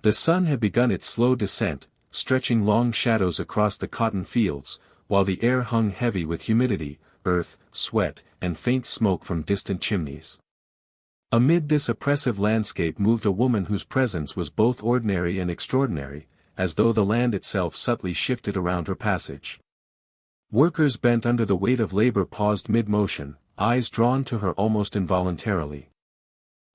The sun had begun its slow descent, stretching long shadows across the cotton fields, while the air hung heavy with humidity, earth, sweat, and faint smoke from distant chimneys. Amid this oppressive landscape moved a woman whose presence was both ordinary and extraordinary, as though the land itself subtly shifted around her passage. Workers bent under the weight of labor paused mid-motion, eyes drawn to her almost involuntarily.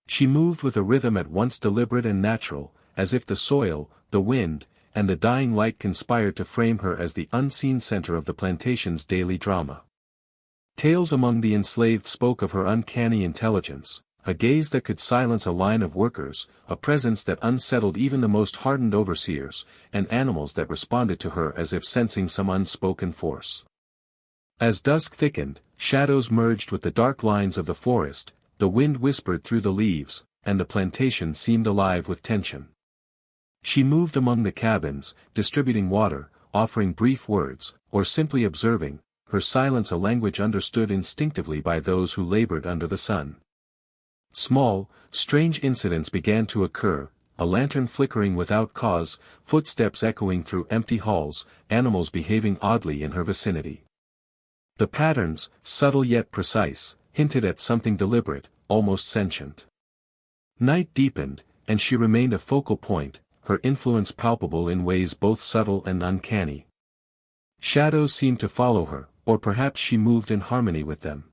She moved with a rhythm at once deliberate and natural, as if the soil, the wind, and the dying light conspired to frame her as the unseen center of the plantation's daily drama. Tales among the enslaved spoke of her uncanny intelligence, a gaze that could silence a line of workers, a presence that unsettled even the most hardened overseers, and animals that responded to her as if sensing some unspoken force. As dusk thickened, shadows merged with the dark lines of the forest, the wind whispered through the leaves, and the plantation seemed alive with tension. She moved among the cabins, distributing water, offering brief words, or simply observing, her silence a language understood instinctively by those who labored under the sun. Small, strange incidents began to occur, a lantern flickering without cause, footsteps echoing through empty halls, animals behaving oddly in her vicinity. The patterns, subtle yet precise, hinted at something deliberate, almost sentient. Night deepened, and she remained a focal point, her influence palpable in ways both subtle and uncanny. Shadows seemed to follow her, or perhaps she moved in harmony with them.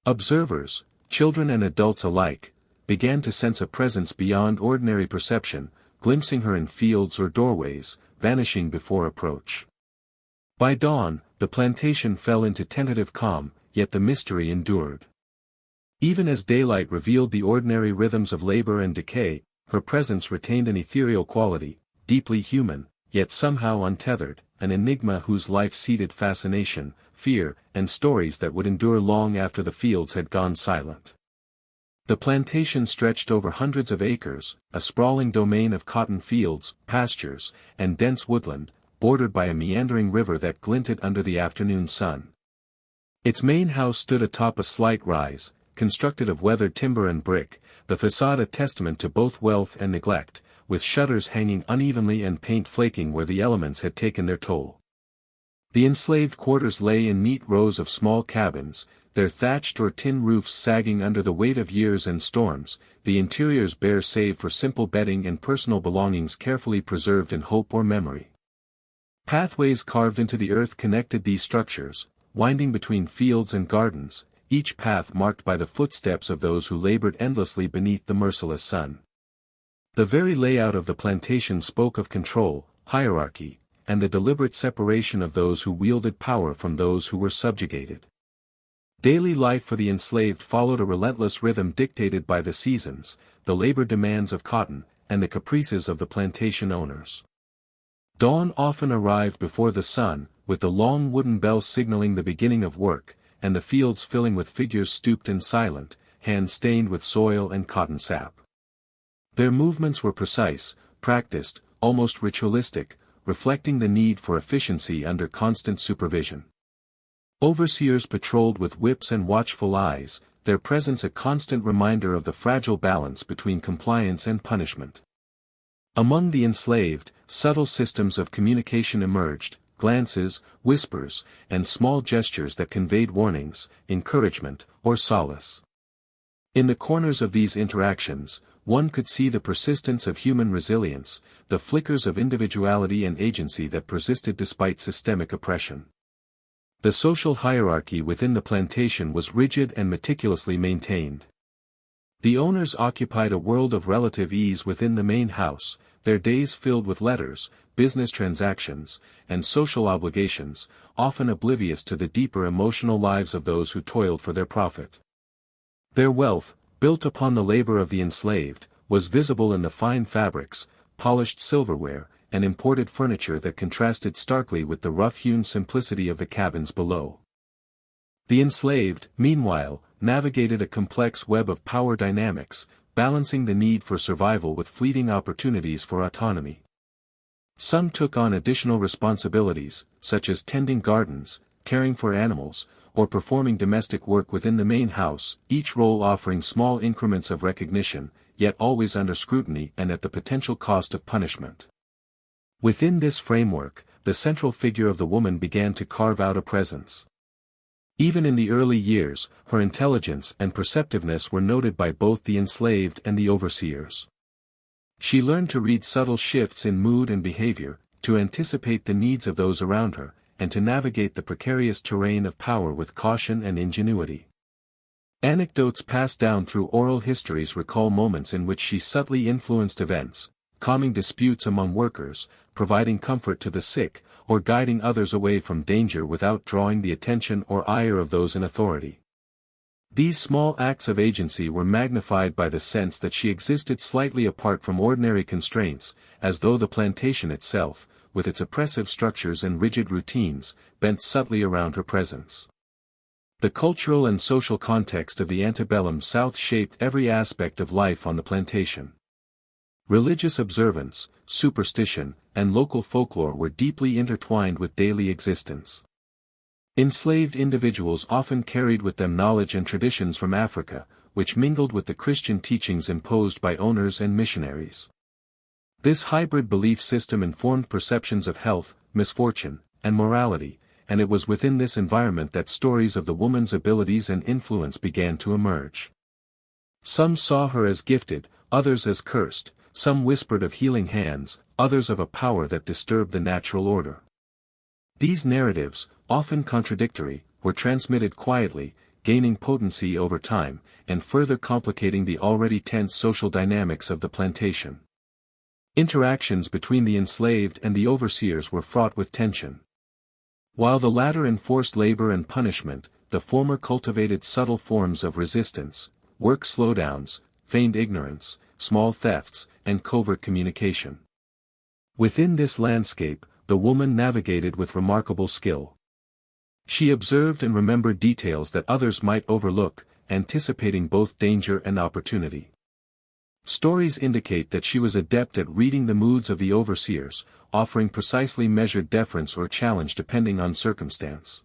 Observers, children and adults alike, began to sense a presence beyond ordinary perception, glimpsing her in fields or doorways, vanishing before approach. By dawn, the plantation fell into tentative calm, yet the mystery endured. Even as daylight revealed the ordinary rhythms of labor and decay, her presence retained an ethereal quality, deeply human, yet somehow untethered, an enigma whose life seeded fascination, fear, and stories that would endure long after the fields had gone silent. The plantation stretched over hundreds of acres, a sprawling domain of cotton fields, pastures, and dense woodland, bordered by a meandering river that glinted under the afternoon sun. Its main house stood atop a slight rise, constructed of weathered timber and brick, the facade a testament to both wealth and neglect, with shutters hanging unevenly and paint flaking where the elements had taken their toll. The enslaved quarters lay in neat rows of small cabins, their thatched or tin roofs sagging under the weight of years and storms, the interiors bare save for simple bedding and personal belongings carefully preserved in hope or memory. Pathways carved into the earth connected these structures, winding between fields and gardens, each path marked by the footsteps of those who labored endlessly beneath the merciless sun. The very layout of the plantation spoke of control, hierarchy, and the deliberate separation of those who wielded power from those who were subjugated. Daily life for the enslaved followed a relentless rhythm dictated by the seasons, the labor demands of cotton, and the caprices of the plantation owners. Dawn often arrived before the sun, with the long wooden bell signaling the beginning of work, and the fields filling with figures stooped and silent, hands stained with soil and cotton sap. Their movements were precise, practiced, almost ritualistic, reflecting the need for efficiency under constant supervision. Overseers patrolled with whips and watchful eyes, their presence a constant reminder of the fragile balance between compliance and punishment. Among the enslaved, subtle systems of communication emerged, glances, whispers, and small gestures that conveyed warnings, encouragement, or solace. In the corners of these interactions, one could see the persistence of human resilience, the flickers of individuality and agency that persisted despite systemic oppression. The social hierarchy within the plantation was rigid and meticulously maintained. The owners occupied a world of relative ease within the main house, their days filled with letters, business transactions, and social obligations, often oblivious to the deeper emotional lives of those who toiled for their profit. Their wealth, built upon the labor of the enslaved, was visible in the fine fabrics, polished silverware, and imported furniture that contrasted starkly with the rough-hewn simplicity of the cabins below. The enslaved, meanwhile, navigated a complex web of power dynamics, balancing the need for survival with fleeting opportunities for autonomy. Some took on additional responsibilities, such as tending gardens, caring for animals, or performing domestic work within the main house, each role offering small increments of recognition, yet always under scrutiny and at the potential cost of punishment. Within this framework, the central figure of the woman began to carve out a presence. Even in the early years, her intelligence and perceptiveness were noted by both the enslaved and the overseers. She learned to read subtle shifts in mood and behavior, to anticipate the needs of those around her, and to navigate the precarious terrain of power with caution and ingenuity. Anecdotes passed down through oral histories recall moments in which she subtly influenced events, calming disputes among workers, providing comfort to the sick, or guiding others away from danger without drawing the attention or ire of those in authority. These small acts of agency were magnified by the sense that she existed slightly apart from ordinary constraints, as though the plantation itself, with its oppressive structures and rigid routines, bent subtly around her presence. The cultural and social context of the antebellum South shaped every aspect of life on the plantation. Religious observance, superstition, and local folklore were deeply intertwined with daily existence. Enslaved individuals often carried with them knowledge and traditions from Africa, which mingled with the Christian teachings imposed by owners and missionaries. This hybrid belief system informed perceptions of health, misfortune, and morality, and it was within this environment that stories of the woman's abilities and influence began to emerge. Some saw her as gifted, others as cursed, some whispered of healing hands, others of a power that disturbed the natural order. These narratives, often contradictory, were transmitted quietly, gaining potency over time, and further complicating the already tense social dynamics of the plantation. Interactions between the enslaved and the overseers were fraught with tension. While the latter enforced labor and punishment, the former cultivated subtle forms of resistance, work slowdowns, feigned ignorance, small thefts, and covert communication. Within this landscape, the woman navigated with remarkable skill. She observed and remembered details that others might overlook, anticipating both danger and opportunity. Stories indicate that she was adept at reading the moods of the overseers, offering precisely measured deference or challenge depending on circumstance.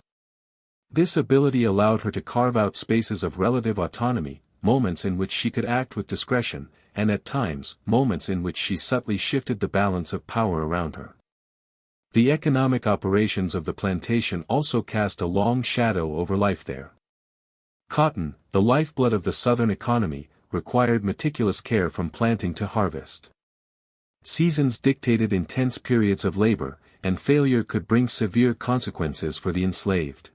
This ability allowed her to carve out spaces of relative autonomy, moments in which she could act with discretion, and at times, moments in which she subtly shifted the balance of power around her. The economic operations of the plantation also cast a long shadow over life there. Cotton, the lifeblood of the Southern economy, required meticulous care from planting to harvest. Seasons dictated intense periods of labor, and failure could bring severe consequences for the enslaved.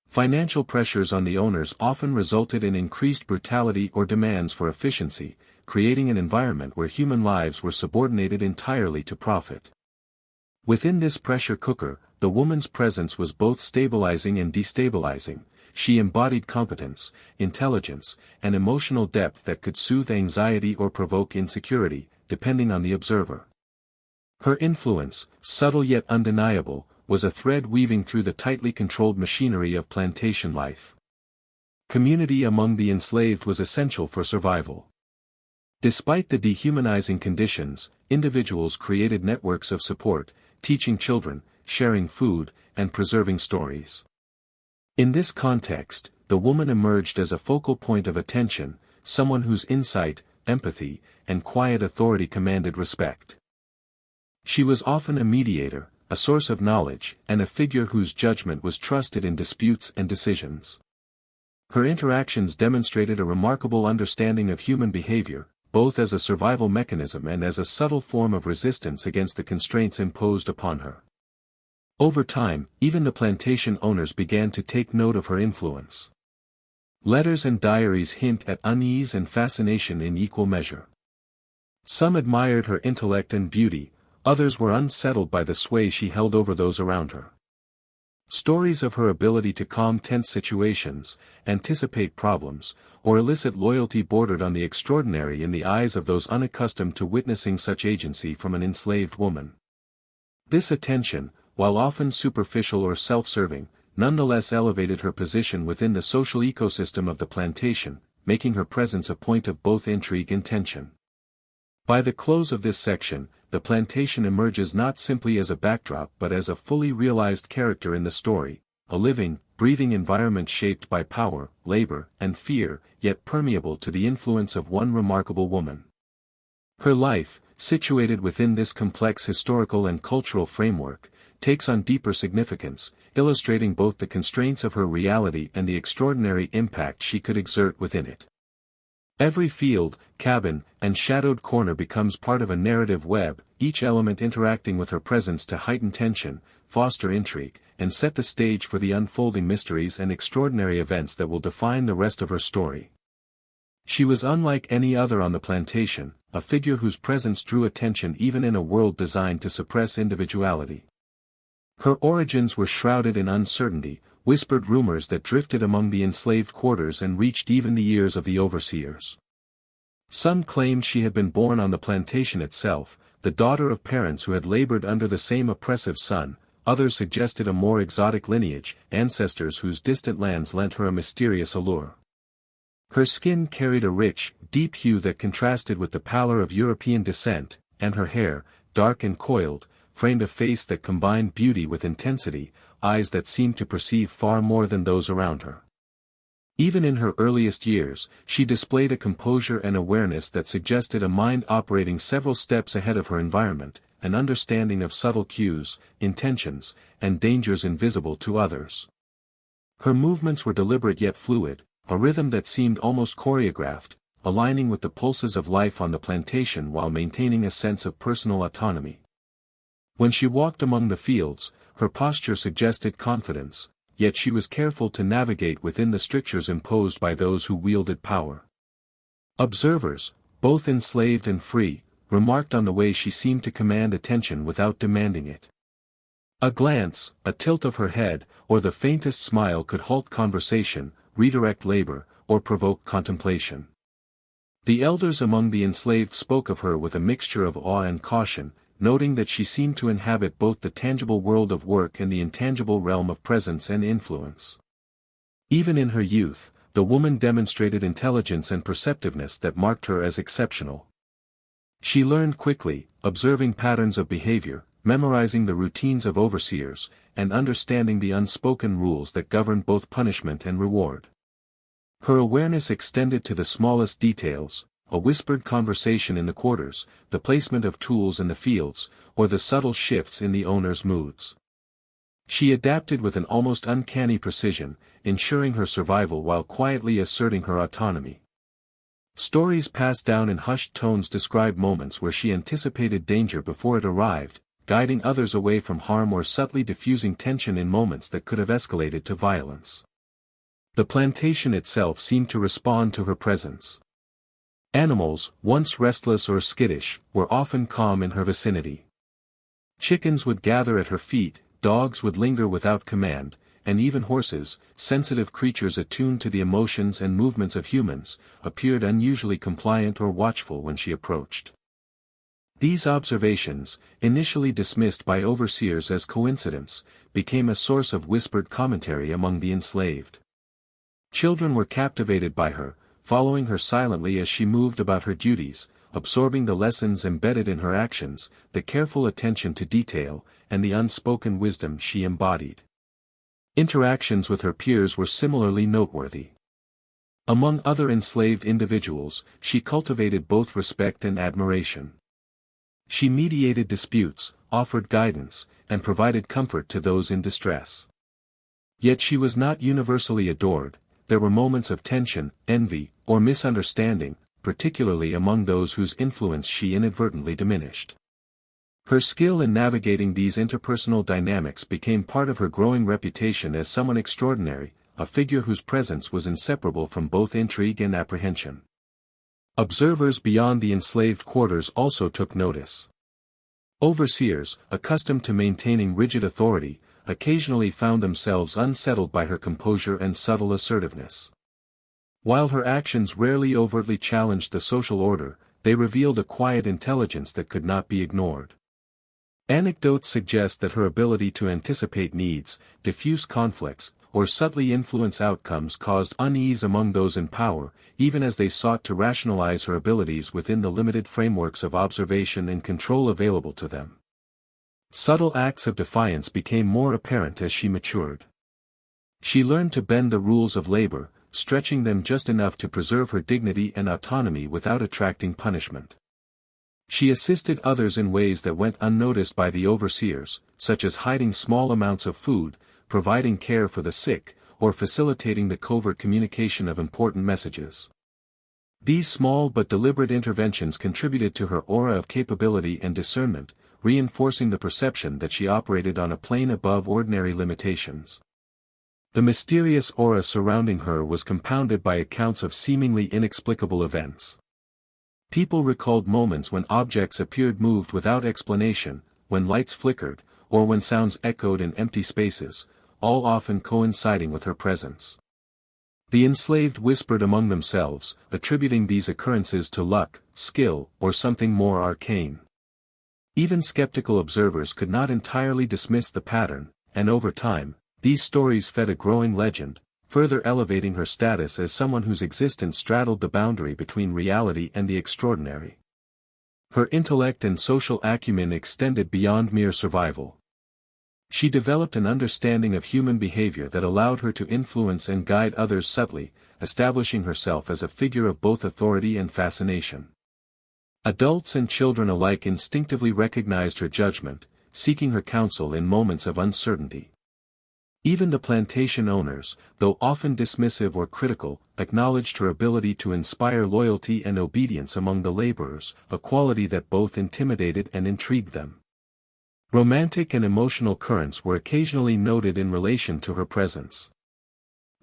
Financial pressures on the owners often resulted in increased brutality or demands for efficiency, creating an environment where human lives were subordinated entirely to profit. Within this pressure cooker, the woman's presence was both stabilizing and destabilizing. She embodied competence, intelligence, and emotional depth that could soothe anxiety or provoke insecurity, depending on the observer. Her influence, subtle yet undeniable, was a thread weaving through the tightly controlled machinery of plantation life. Community among the enslaved was essential for survival. Despite the dehumanizing conditions, individuals created networks of support, teaching children, sharing food, and preserving stories. In this context, the woman emerged as a focal point of attention, someone whose insight, empathy, and quiet authority commanded respect. She was often a mediator, a source of knowledge, and a figure whose judgment was trusted in disputes and decisions. Her interactions demonstrated a remarkable understanding of human behavior, both as a survival mechanism and as a subtle form of resistance against the constraints imposed upon her. Over time, even the plantation owners began to take note of her influence. Letters and diaries hint at unease and fascination in equal measure. Some admired her intellect and beauty, others were unsettled by the sway she held over those around her. Stories of her ability to calm tense situations, anticipate problems, or elicit loyalty bordered on the extraordinary in the eyes of those unaccustomed to witnessing such agency from an enslaved woman. This attention, while often superficial or self-serving, nonetheless elevated her position within the social ecosystem of the plantation, making her presence a point of both intrigue and tension. By the close of this section, the plantation emerges not simply as a backdrop but as a fully realized character in the story, a living, breathing environment shaped by power, labor, and fear, yet permeable to the influence of one remarkable woman. Her life, situated within this complex historical and cultural framework, takes on deeper significance, illustrating both the constraints of her reality and the extraordinary impact she could exert within it. Every field, cabin, and shadowed corner becomes part of a narrative web, each element interacting with her presence to heighten tension, foster intrigue, and set the stage for the unfolding mysteries and extraordinary events that will define the rest of her story. She was unlike any other on the plantation, a figure whose presence drew attention even in a world designed to suppress individuality. Her origins were shrouded in uncertainty, whispered rumors that drifted among the enslaved quarters and reached even the ears of the overseers. Some claimed she had been born on the plantation itself, the daughter of parents who had labored under the same oppressive sun. Others suggested a more exotic lineage, ancestors whose distant lands lent her a mysterious allure. Her skin carried a rich, deep hue that contrasted with the pallor of European descent, and her hair, dark and coiled, framed a face that combined beauty with intensity, eyes that seemed to perceive far more than those around her. Even in her earliest years, she displayed a composure and awareness that suggested a mind operating several steps ahead of her environment, an understanding of subtle cues, intentions, and dangers invisible to others. Her movements were deliberate yet fluid, a rhythm that seemed almost choreographed, aligning with the pulses of life on the plantation while maintaining a sense of personal autonomy. When she walked among the fields, her posture suggested confidence, yet she was careful to navigate within the strictures imposed by those who wielded power. Observers, both enslaved and free, remarked on the way she seemed to command attention without demanding it. A glance, a tilt of her head, or the faintest smile could halt conversation, redirect labor, or provoke contemplation. The elders among the enslaved spoke of her with a mixture of awe and caution, noting that she seemed to inhabit both the tangible world of work and the intangible realm of presence and influence. Even in her youth, the woman demonstrated intelligence and perceptiveness that marked her as exceptional. She learned quickly, observing patterns of behavior, memorizing the routines of overseers, and understanding the unspoken rules that governed both punishment and reward. Her awareness extended to the smallest details, a whispered conversation in the quarters, the placement of tools in the fields, or the subtle shifts in the owner's moods. She adapted with an almost uncanny precision, ensuring her survival while quietly asserting her autonomy. Stories passed down in hushed tones describe moments where she anticipated danger before it arrived, guiding others away from harm or subtly diffusing tension in moments that could have escalated to violence. The plantation itself seemed to respond to her presence. Animals, once restless or skittish, were often calm in her vicinity. Chickens would gather at her feet, dogs would linger without command, and even horses, sensitive creatures attuned to the emotions and movements of humans, appeared unusually compliant or watchful when she approached. These observations, initially dismissed by overseers as coincidence, became a source of whispered commentary among the enslaved. Children were captivated by her, following her silently as she moved about her duties, absorbing the lessons embedded in her actions, the careful attention to detail, and the unspoken wisdom she embodied. Interactions with her peers were similarly noteworthy. Among other enslaved individuals, she cultivated both respect and admiration. She mediated disputes, offered guidance, and provided comfort to those in distress. Yet she was not universally adored. There were moments of tension, envy, or misunderstanding, particularly among those whose influence she inadvertently diminished. Her skill in navigating these interpersonal dynamics became part of her growing reputation as someone extraordinary, a figure whose presence was inseparable from both intrigue and apprehension. Observers beyond the enslaved quarters also took notice. Overseers, accustomed to maintaining rigid authority, occasionally found themselves unsettled by her composure and subtle assertiveness. While her actions rarely overtly challenged the social order, they revealed a quiet intelligence that could not be ignored. Anecdotes suggest that her ability to anticipate needs, diffuse conflicts, or subtly influence outcomes caused unease among those in power, even as they sought to rationalize her abilities within the limited frameworks of observation and control available to them. Subtle acts of defiance became more apparent as she matured. She learned to bend the rules of labor, stretching them just enough to preserve her dignity and autonomy without attracting punishment. She assisted others in ways that went unnoticed by the overseers, such as hiding small amounts of food, providing care for the sick, or facilitating the covert communication of important messages. These small but deliberate interventions contributed to her aura of capability and discernment, reinforcing the perception that she operated on a plane above ordinary limitations. The mysterious aura surrounding her was compounded by accounts of seemingly inexplicable events. People recalled moments when objects appeared moved without explanation, when lights flickered, or when sounds echoed in empty spaces, all often coinciding with her presence. The enslaved whispered among themselves, attributing these occurrences to luck, skill, or something more arcane. Even skeptical observers could not entirely dismiss the pattern, and over time, these stories fed a growing legend, further elevating her status as someone whose existence straddled the boundary between reality and the extraordinary. Her intellect and social acumen extended beyond mere survival. She developed an understanding of human behavior that allowed her to influence and guide others subtly, establishing herself as a figure of both authority and fascination. Adults and children alike instinctively recognized her judgment, seeking her counsel in moments of uncertainty. Even the plantation owners, though often dismissive or critical, acknowledged her ability to inspire loyalty and obedience among the laborers, a quality that both intimidated and intrigued them. Romantic and emotional currents were occasionally noted in relation to her presence.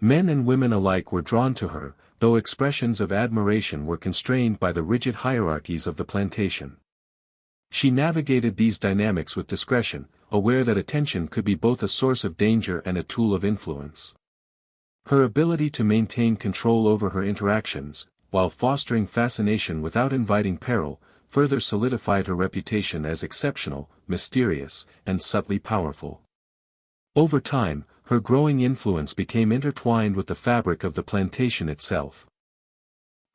Men and women alike were drawn to her, though expressions of admiration were constrained by the rigid hierarchies of the plantation. She navigated these dynamics with discretion, aware that attention could be both a source of danger and a tool of influence. Her ability to maintain control over her interactions, while fostering fascination without inviting peril, further solidified her reputation as exceptional, mysterious, and subtly powerful. Over time, her growing influence became intertwined with the fabric of the plantation itself.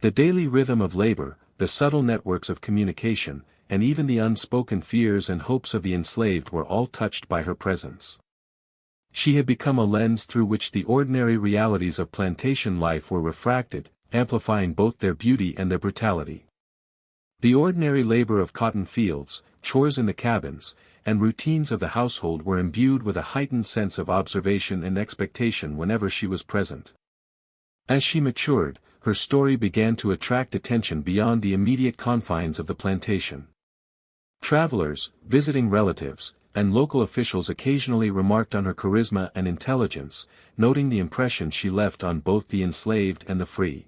The daily rhythm of labor, the subtle networks of communication, and even the unspoken fears and hopes of the enslaved were all touched by her presence. She had become a lens through which the ordinary realities of plantation life were refracted, amplifying both their beauty and their brutality. The ordinary labor of cotton fields, chores in the cabins, and routines of the household were imbued with a heightened sense of observation and expectation whenever she was present. As she matured, her story began to attract attention beyond the immediate confines of the plantation. Travelers, visiting relatives, and local officials occasionally remarked on her charisma and intelligence, noting the impression she left on both the enslaved and the free.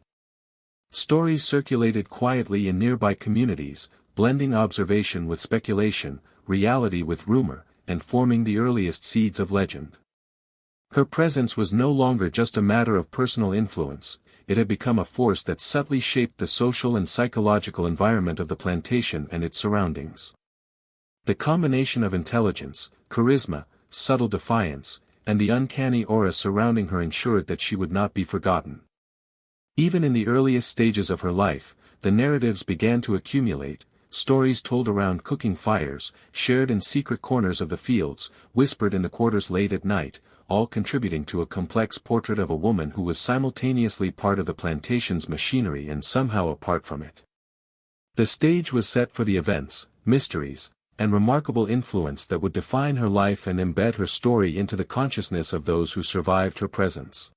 Stories circulated quietly in nearby communities, blending observation with speculation, reality with rumor, and forming the earliest seeds of legend. Her presence was no longer just a matter of personal influence, it had become a force that subtly shaped the social and psychological environment of the plantation and its surroundings. The combination of intelligence, charisma, subtle defiance, and the uncanny aura surrounding her ensured that she would not be forgotten. Even in the earliest stages of her life, the narratives began to accumulate, stories told around cooking fires, shared in secret corners of the fields, whispered in the quarters late at night, all contributing to a complex portrait of a woman who was simultaneously part of the plantation's machinery and somehow apart from it. The stage was set for the events, mysteries, and remarkable influence that would define her life and embed her story into the consciousness of those who survived her presence.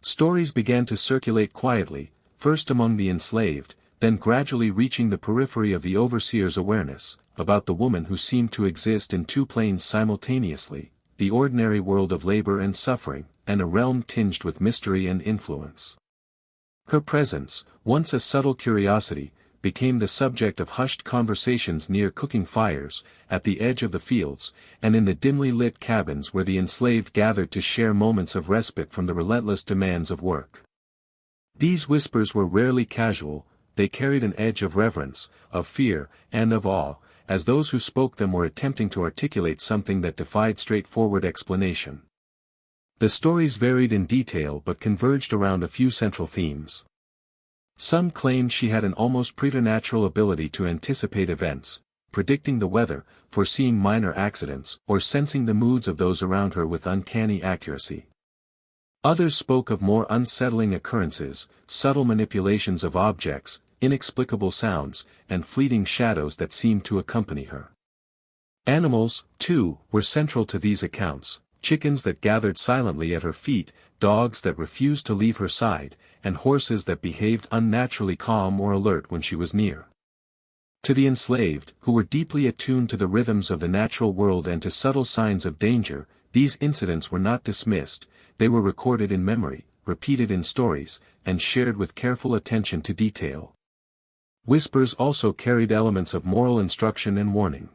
Stories began to circulate quietly, first among the enslaved, then gradually reaching the periphery of the overseer's awareness, about the woman who seemed to exist in two planes simultaneously, the ordinary world of labor and suffering, and a realm tinged with mystery and influence. Her presence, once a subtle curiosity, became the subject of hushed conversations near cooking fires, at the edge of the fields, and in the dimly lit cabins where the enslaved gathered to share moments of respite from the relentless demands of work. These whispers were rarely casual, they carried an edge of reverence, of fear, and of awe, as those who spoke them were attempting to articulate something that defied straightforward explanation. The stories varied in detail but converged around a few central themes. Some claimed she had an almost preternatural ability to anticipate events, predicting the weather, foreseeing minor accidents, or sensing the moods of those around her with uncanny accuracy. Others spoke of more unsettling occurrences, subtle manipulations of objects, inexplicable sounds, and fleeting shadows that seemed to accompany her. Animals, too, were central to these accounts, chickens that gathered silently at her feet, dogs that refused to leave her side, and horses that behaved unnaturally calm or alert when she was near. To the enslaved, who were deeply attuned to the rhythms of the natural world and to subtle signs of danger, these incidents were not dismissed, they were recorded in memory, repeated in stories, and shared with careful attention to detail. Whispers also carried elements of moral instruction and warning.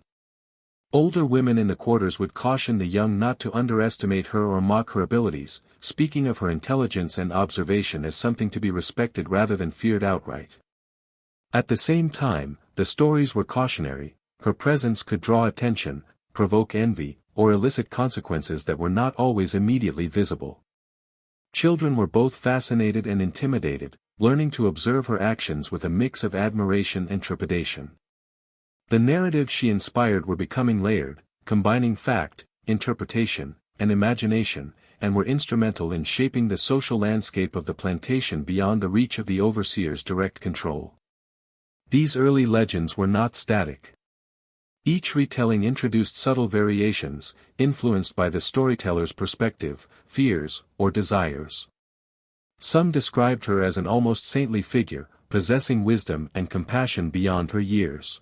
Older women in the quarters would caution the young not to underestimate her or mock her abilities, speaking of her intelligence and observation as something to be respected rather than feared outright. At the same time, the stories were cautionary. Her presence could draw attention, provoke envy, or elicit consequences that were not always immediately visible. Children were both fascinated and intimidated, learning to observe her actions with a mix of admiration and trepidation. The narratives she inspired were becoming layered, combining fact, interpretation, and imagination, and were instrumental in shaping the social landscape of the plantation beyond the reach of the overseer's direct control. These early legends were not static. Each retelling introduced subtle variations, influenced by the storyteller's perspective, fears, or desires. Some described her as an almost saintly figure, possessing wisdom and compassion beyond her years.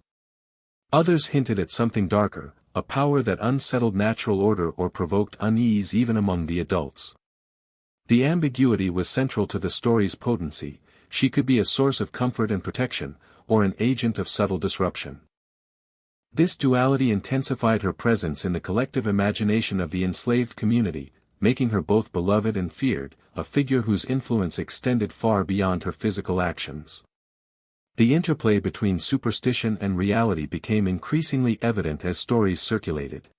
Others hinted at something darker, a power that unsettled natural order or provoked unease even among the adults. The ambiguity was central to the story's potency. She could be a source of comfort and protection, or an agent of subtle disruption. This duality intensified her presence in the collective imagination of the enslaved community, making her both beloved and feared, a figure whose influence extended far beyond her physical actions. The interplay between superstition and reality became increasingly evident as stories circulated.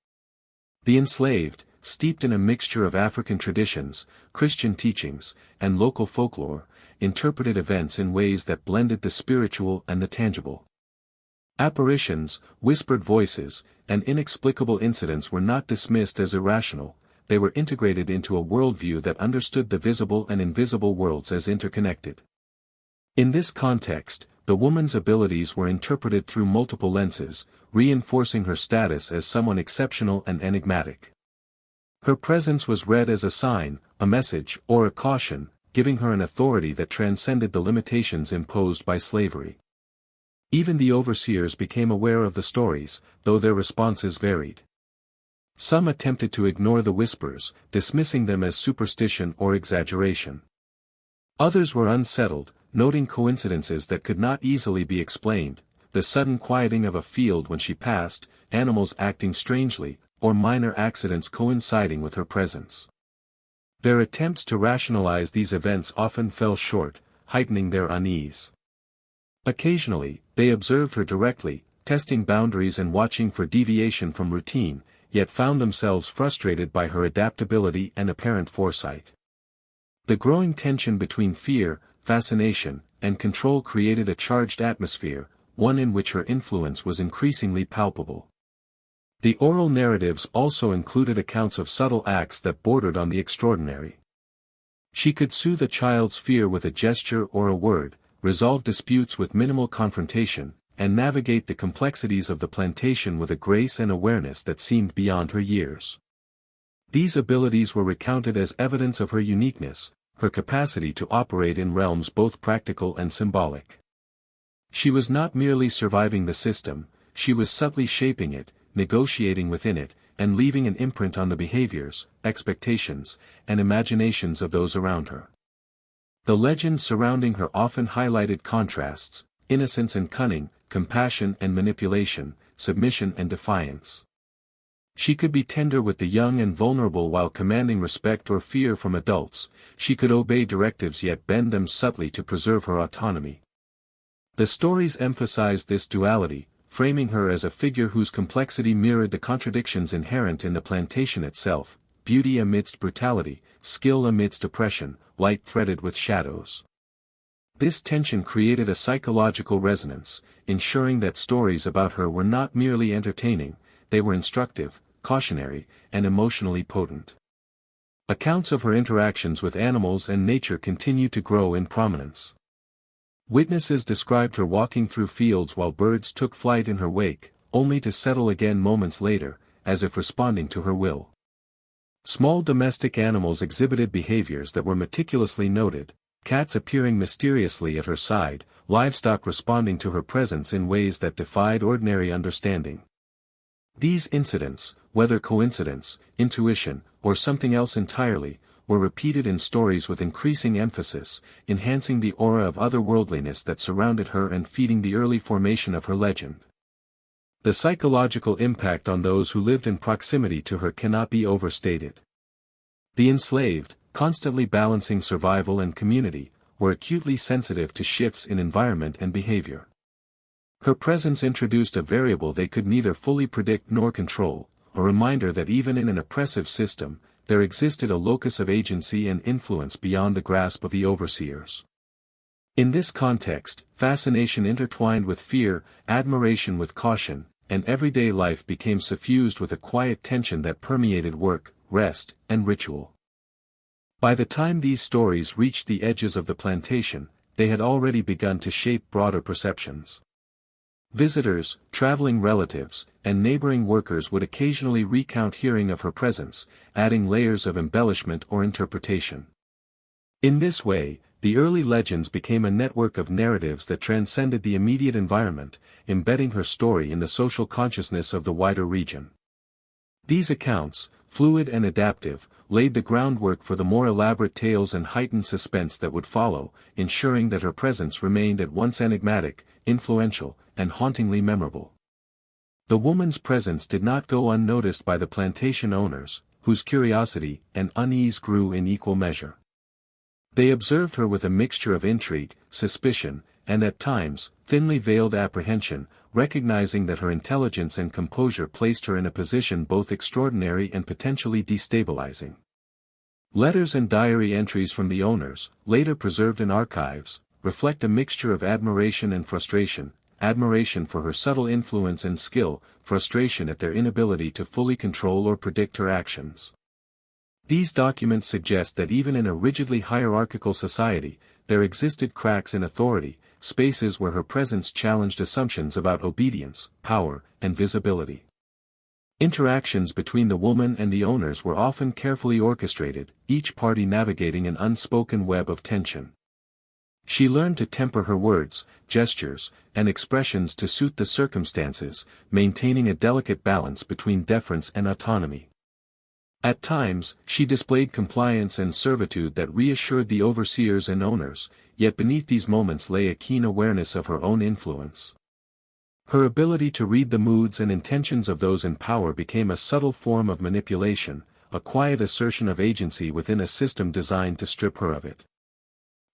The enslaved, steeped in a mixture of African traditions, Christian teachings, and local folklore, interpreted events in ways that blended the spiritual and the tangible. Apparitions, whispered voices, and inexplicable incidents were not dismissed as irrational, they were integrated into a worldview that understood the visible and invisible worlds as interconnected. In this context, the woman's abilities were interpreted through multiple lenses, reinforcing her status as someone exceptional and enigmatic. Her presence was read as a sign, a message, or a caution, giving her an authority that transcended the limitations imposed by slavery. Even the overseers became aware of the stories, though their responses varied. Some attempted to ignore the whispers, dismissing them as superstition or exaggeration. Others were unsettled, noting coincidences that could not easily be explained, the sudden quieting of a field when she passed, animals acting strangely, or minor accidents coinciding with her presence. Their attempts to rationalize these events often fell short, heightening their unease. Occasionally, they observed her directly, testing boundaries and watching for deviation from routine, yet found themselves frustrated by her adaptability and apparent foresight. The growing tension between fear, fascination, and control created a charged atmosphere, one in which her influence was increasingly palpable. The oral narratives also included accounts of subtle acts that bordered on the extraordinary. She could soothe a child's fear with a gesture or a word, resolve disputes with minimal confrontation, and navigate the complexities of the plantation with a grace and awareness that seemed beyond her years. These abilities were recounted as evidence of her uniqueness, her capacity to operate in realms both practical and symbolic. She was not merely surviving the system, she was subtly shaping it, negotiating within it, and leaving an imprint on the behaviors, expectations, and imaginations of those around her. The legends surrounding her often highlighted contrasts, innocence and cunning, compassion and manipulation, submission and defiance. She could be tender with the young and vulnerable while commanding respect or fear from adults, she could obey directives yet bend them subtly to preserve her autonomy. The stories emphasized this duality, framing her as a figure whose complexity mirrored the contradictions inherent in the plantation itself, beauty amidst brutality, skill amidst oppression, light threaded with shadows. This tension created a psychological resonance, ensuring that stories about her were not merely entertaining, they were instructive, cautionary, and emotionally potent. Accounts of her interactions with animals and nature continue to grow in prominence. Witnesses described her walking through fields while birds took flight in her wake, only to settle again moments later, as if responding to her will. Small domestic animals exhibited behaviors that were meticulously noted, cats appearing mysteriously at her side, livestock responding to her presence in ways that defied ordinary understanding. These incidents, whether coincidence, intuition, or something else entirely, were repeated in stories with increasing emphasis, enhancing the aura of otherworldliness that surrounded her and feeding the early formation of her legend. The psychological impact on those who lived in proximity to her cannot be overstated. The enslaved, constantly balancing survival and community, were acutely sensitive to shifts in environment and behavior. Her presence introduced a variable they could neither fully predict nor control, a reminder that even in an oppressive system, there existed a locus of agency and influence beyond the grasp of the overseers. In this context, fascination intertwined with fear, admiration with caution, and everyday life became suffused with a quiet tension that permeated work, rest, and ritual. By the time these stories reached the edges of the plantation, they had already begun to shape broader perceptions. Visitors, traveling relatives, and neighboring workers would occasionally recount hearing of her presence, adding layers of embellishment or interpretation. In this way, the early legends became a network of narratives that transcended the immediate environment, embedding her story in the social consciousness of the wider region. These accounts, fluid and adaptive, laid the groundwork for the more elaborate tales and heightened suspense that would follow, ensuring that her presence remained at once enigmatic, influential, and hauntingly memorable. The woman's presence did not go unnoticed by the plantation owners, whose curiosity and unease grew in equal measure. They observed her with a mixture of intrigue, suspicion, and at times, thinly veiled apprehension, recognizing that her intelligence and composure placed her in a position both extraordinary and potentially destabilizing. Letters and diary entries from the owners, later preserved in archives, reflect a mixture of admiration and frustration, admiration for her subtle influence and skill, frustration at their inability to fully control or predict her actions. These documents suggest that even in a rigidly hierarchical society, there existed cracks in authority, spaces where her presence challenged assumptions about obedience, power, and visibility. Interactions between the woman and the owners were often carefully orchestrated, each party navigating an unspoken web of tension. She learned to temper her words, gestures, and expressions to suit the circumstances, maintaining a delicate balance between deference and autonomy. At times, she displayed compliance and servitude that reassured the overseers and owners, yet beneath these moments lay a keen awareness of her own influence. Her ability to read the moods and intentions of those in power became a subtle form of manipulation, a quiet assertion of agency within a system designed to strip her of it.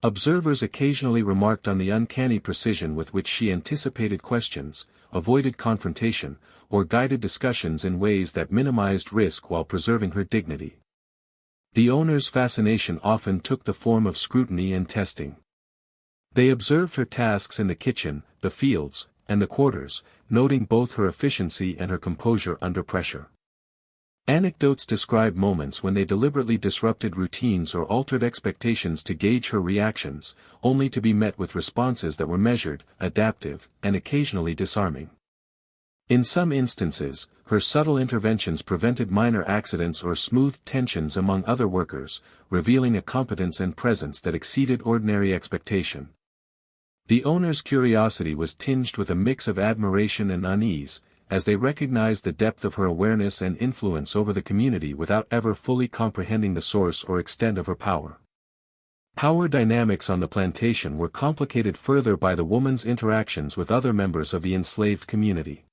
Observers occasionally remarked on the uncanny precision with which she anticipated questions, avoided confrontation, or guided discussions in ways that minimized risk while preserving her dignity. The owner's fascination often took the form of scrutiny and testing. They observed her tasks in the kitchen, the fields, and the quarters, noting both her efficiency and her composure under pressure. Anecdotes describe moments when they deliberately disrupted routines or altered expectations to gauge her reactions, only to be met with responses that were measured, adaptive, and occasionally disarming. In some instances, her subtle interventions prevented minor accidents or smoothed tensions among other workers, revealing a competence and presence that exceeded ordinary expectation. The owner's curiosity was tinged with a mix of admiration and unease, as they recognized the depth of her awareness and influence over the community without ever fully comprehending the source or extent of her power. Power dynamics on the plantation were complicated further by the woman's interactions with other members of the enslaved community.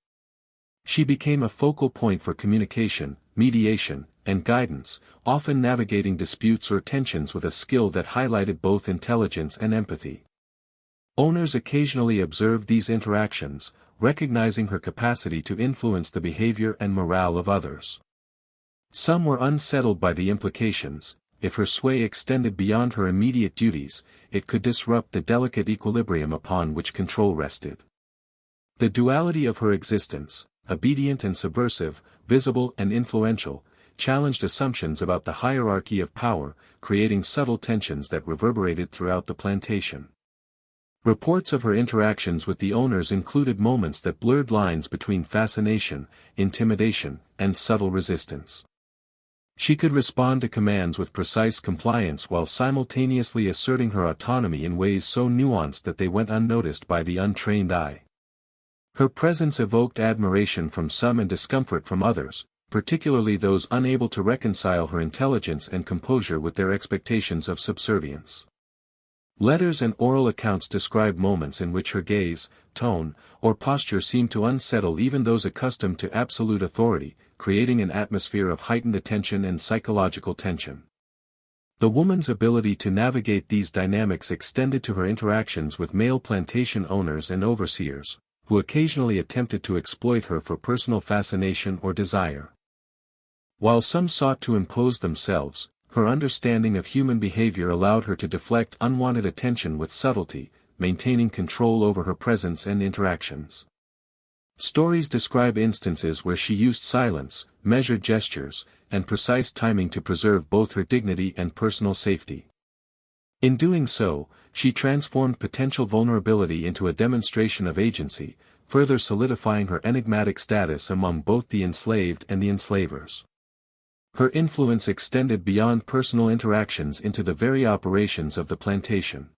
She became a focal point for communication, mediation, and guidance, often navigating disputes or tensions with a skill that highlighted both intelligence and empathy. Owners occasionally observed these interactions, recognizing her capacity to influence the behavior and morale of others. Some were unsettled by the implications: if her sway extended beyond her immediate duties, it could disrupt the delicate equilibrium upon which control rested. The duality of her existence, obedient and subversive, visible and influential, challenged assumptions about the hierarchy of power, creating subtle tensions that reverberated throughout the plantation. Reports of her interactions with the owners included moments that blurred lines between fascination, intimidation, and subtle resistance. She could respond to commands with precise compliance while simultaneously asserting her autonomy in ways so nuanced that they went unnoticed by the untrained eye. Her presence evoked admiration from some and discomfort from others, particularly those unable to reconcile her intelligence and composure with their expectations of subservience. Letters and oral accounts describe moments in which her gaze, tone, or posture seemed to unsettle even those accustomed to absolute authority, creating an atmosphere of heightened attention and psychological tension. The woman's ability to navigate these dynamics extended to her interactions with male plantation owners and overseers, who occasionally attempted to exploit her for personal fascination or desire. While some sought to impose themselves, her understanding of human behavior allowed her to deflect unwanted attention with subtlety, maintaining control over her presence and interactions. Stories describe instances where she used silence, measured gestures, and precise timing to preserve both her dignity and personal safety. In doing so, she transformed potential vulnerability into a demonstration of agency, further solidifying her enigmatic status among both the enslaved and the enslavers. Her influence extended beyond personal interactions into the very operations of the plantation.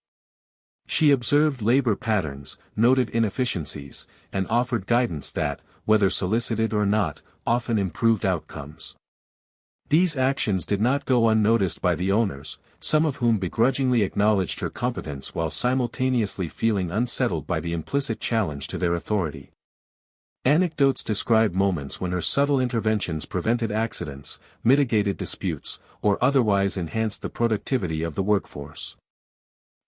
She observed labor patterns, noted inefficiencies, and offered guidance that, whether solicited or not, often improved outcomes. These actions did not go unnoticed by the owners, some of whom begrudgingly acknowledged her competence while simultaneously feeling unsettled by the implicit challenge to their authority. Anecdotes describe moments when her subtle interventions prevented accidents, mitigated disputes, or otherwise enhanced the productivity of the workforce.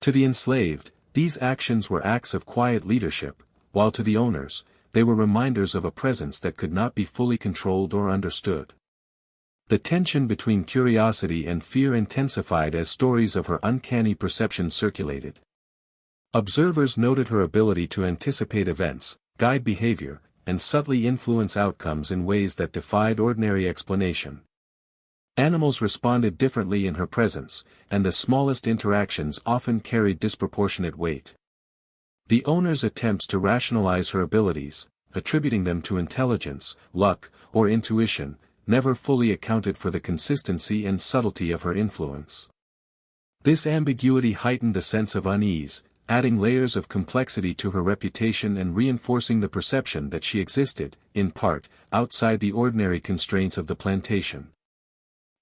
To the enslaved, these actions were acts of quiet leadership, while to the owners, they were reminders of a presence that could not be fully controlled or understood. The tension between curiosity and fear intensified as stories of her uncanny perception circulated. Observers noted her ability to anticipate events, guide behavior, and subtly influence outcomes in ways that defied ordinary explanation. Animals responded differently in her presence, and the smallest interactions often carried disproportionate weight. The owner's attempts to rationalize her abilities, attributing them to intelligence, luck, or intuition, never fully accounted for the consistency and subtlety of her influence. This ambiguity heightened the sense of unease, adding layers of complexity to her reputation and reinforcing the perception that she existed, in part, outside the ordinary constraints of the plantation.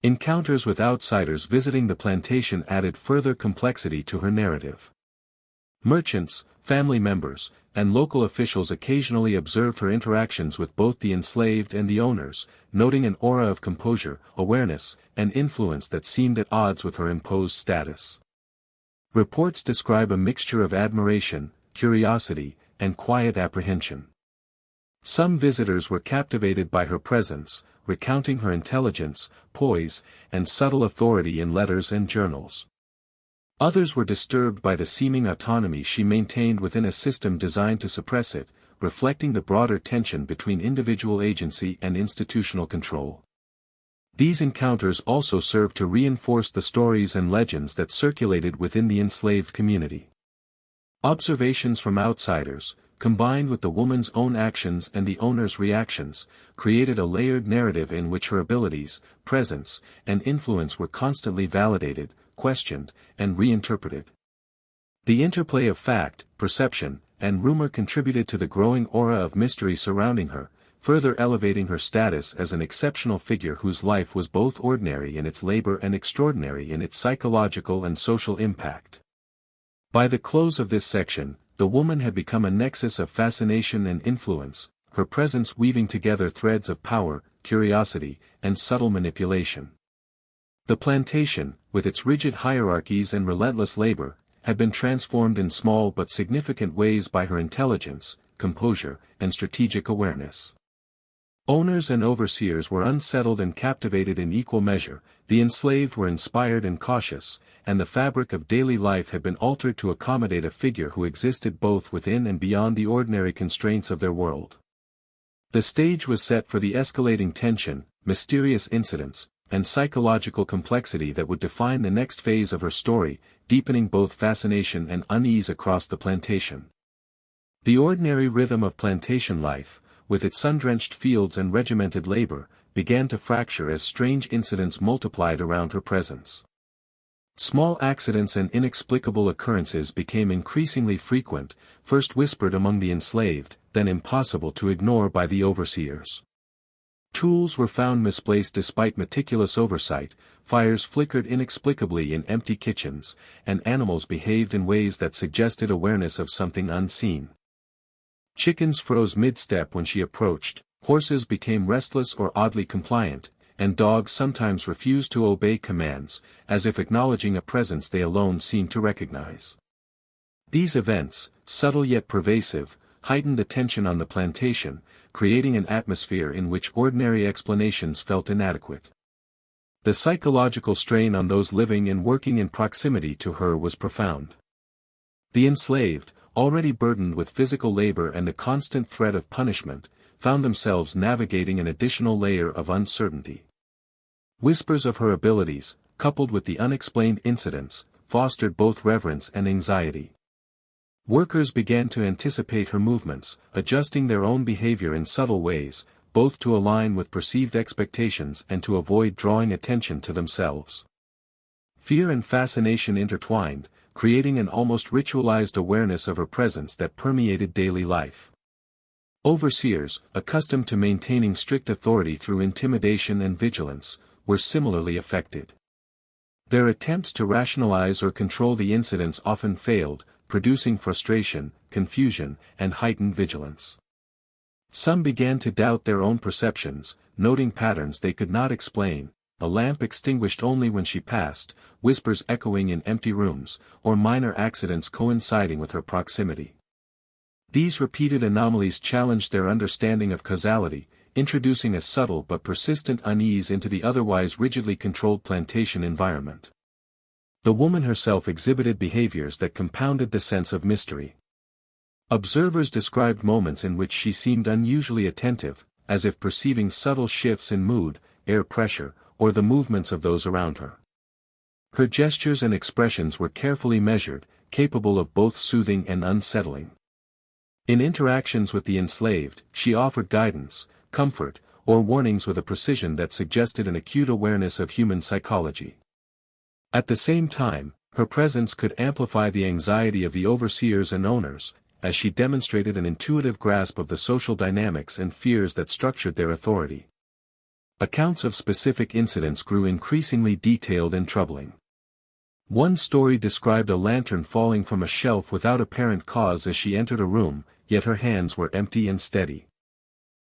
Encounters with outsiders visiting the plantation added further complexity to her narrative. Merchants, family members, and local officials occasionally observed her interactions with both the enslaved and the owners, noting an aura of composure, awareness, and influence that seemed at odds with her imposed status. Reports describe a mixture of admiration, curiosity, and quiet apprehension. Some visitors were captivated by her presence, recounting her intelligence, poise, and subtle authority in letters and journals. Others were disturbed by the seeming autonomy she maintained within a system designed to suppress it, reflecting the broader tension between individual agency and institutional control. These encounters also served to reinforce the stories and legends that circulated within the enslaved community. Observations from outsiders, combined with the woman's own actions and the owner's reactions, created a layered narrative in which her abilities, presence, and influence were constantly validated, questioned, and reinterpreted. The interplay of fact, perception, and rumor contributed to the growing aura of mystery surrounding her, further elevating her status as an exceptional figure whose life was both ordinary in its labor and extraordinary in its psychological and social impact. By the close of this section, the woman had become a nexus of fascination and influence, her presence weaving together threads of power, curiosity, and subtle manipulation. The plantation, with its rigid hierarchies and relentless labor, had been transformed in small but significant ways by her intelligence, composure, and strategic awareness. Owners and overseers were unsettled and captivated in equal measure, the enslaved were inspired and cautious, and the fabric of daily life had been altered to accommodate a figure who existed both within and beyond the ordinary constraints of their world. The stage was set for the escalating tension, mysterious incidents, and psychological complexity that would define the next phase of her story, deepening both fascination and unease across the plantation. The ordinary rhythm of plantation life, with its sun-drenched fields and regimented labor, began to fracture as strange incidents multiplied around her presence. Small accidents and inexplicable occurrences became increasingly frequent, first whispered among the enslaved, then impossible to ignore by the overseers. Tools were found misplaced despite meticulous oversight, fires flickered inexplicably in empty kitchens, and animals behaved in ways that suggested awareness of something unseen. Chickens froze mid-step when she approached, horses became restless or oddly compliant, and dogs sometimes refused to obey commands, as if acknowledging a presence they alone seemed to recognize. These events, subtle yet pervasive, heightened the tension on the plantation, creating an atmosphere in which ordinary explanations felt inadequate. The psychological strain on those living and working in proximity to her was profound. The enslaved, already burdened with physical labor and the constant threat of punishment, found themselves navigating an additional layer of uncertainty. Whispers of her abilities, coupled with the unexplained incidents, fostered both reverence and anxiety. Workers began to anticipate her movements, adjusting their own behavior in subtle ways, both to align with perceived expectations and to avoid drawing attention to themselves. Fear and fascination intertwined, creating an almost ritualized awareness of her presence that permeated daily life. Overseers, accustomed to maintaining strict authority through intimidation and vigilance, were similarly affected. Their attempts to rationalize or control the incidents often failed, producing frustration, confusion, and heightened vigilance. Some began to doubt their own perceptions, noting patterns they could not explain, a lamp extinguished only when she passed, whispers echoing in empty rooms, or minor accidents coinciding with her proximity. These repeated anomalies challenged their understanding of causality, introducing a subtle but persistent unease into the otherwise rigidly controlled plantation environment. The woman herself exhibited behaviors that compounded the sense of mystery. Observers described moments in which she seemed unusually attentive, as if perceiving subtle shifts in mood, air pressure, or the movements of those around her. Her gestures and expressions were carefully measured, capable of both soothing and unsettling. In interactions with the enslaved, she offered guidance, comfort, or warnings with a precision that suggested an acute awareness of human psychology. At the same time, her presence could amplify the anxiety of the overseers and owners, as she demonstrated an intuitive grasp of the social dynamics and fears that structured their authority. Accounts of specific incidents grew increasingly detailed and troubling. One story described a lantern falling from a shelf without apparent cause as she entered a room, yet her hands were empty and steady.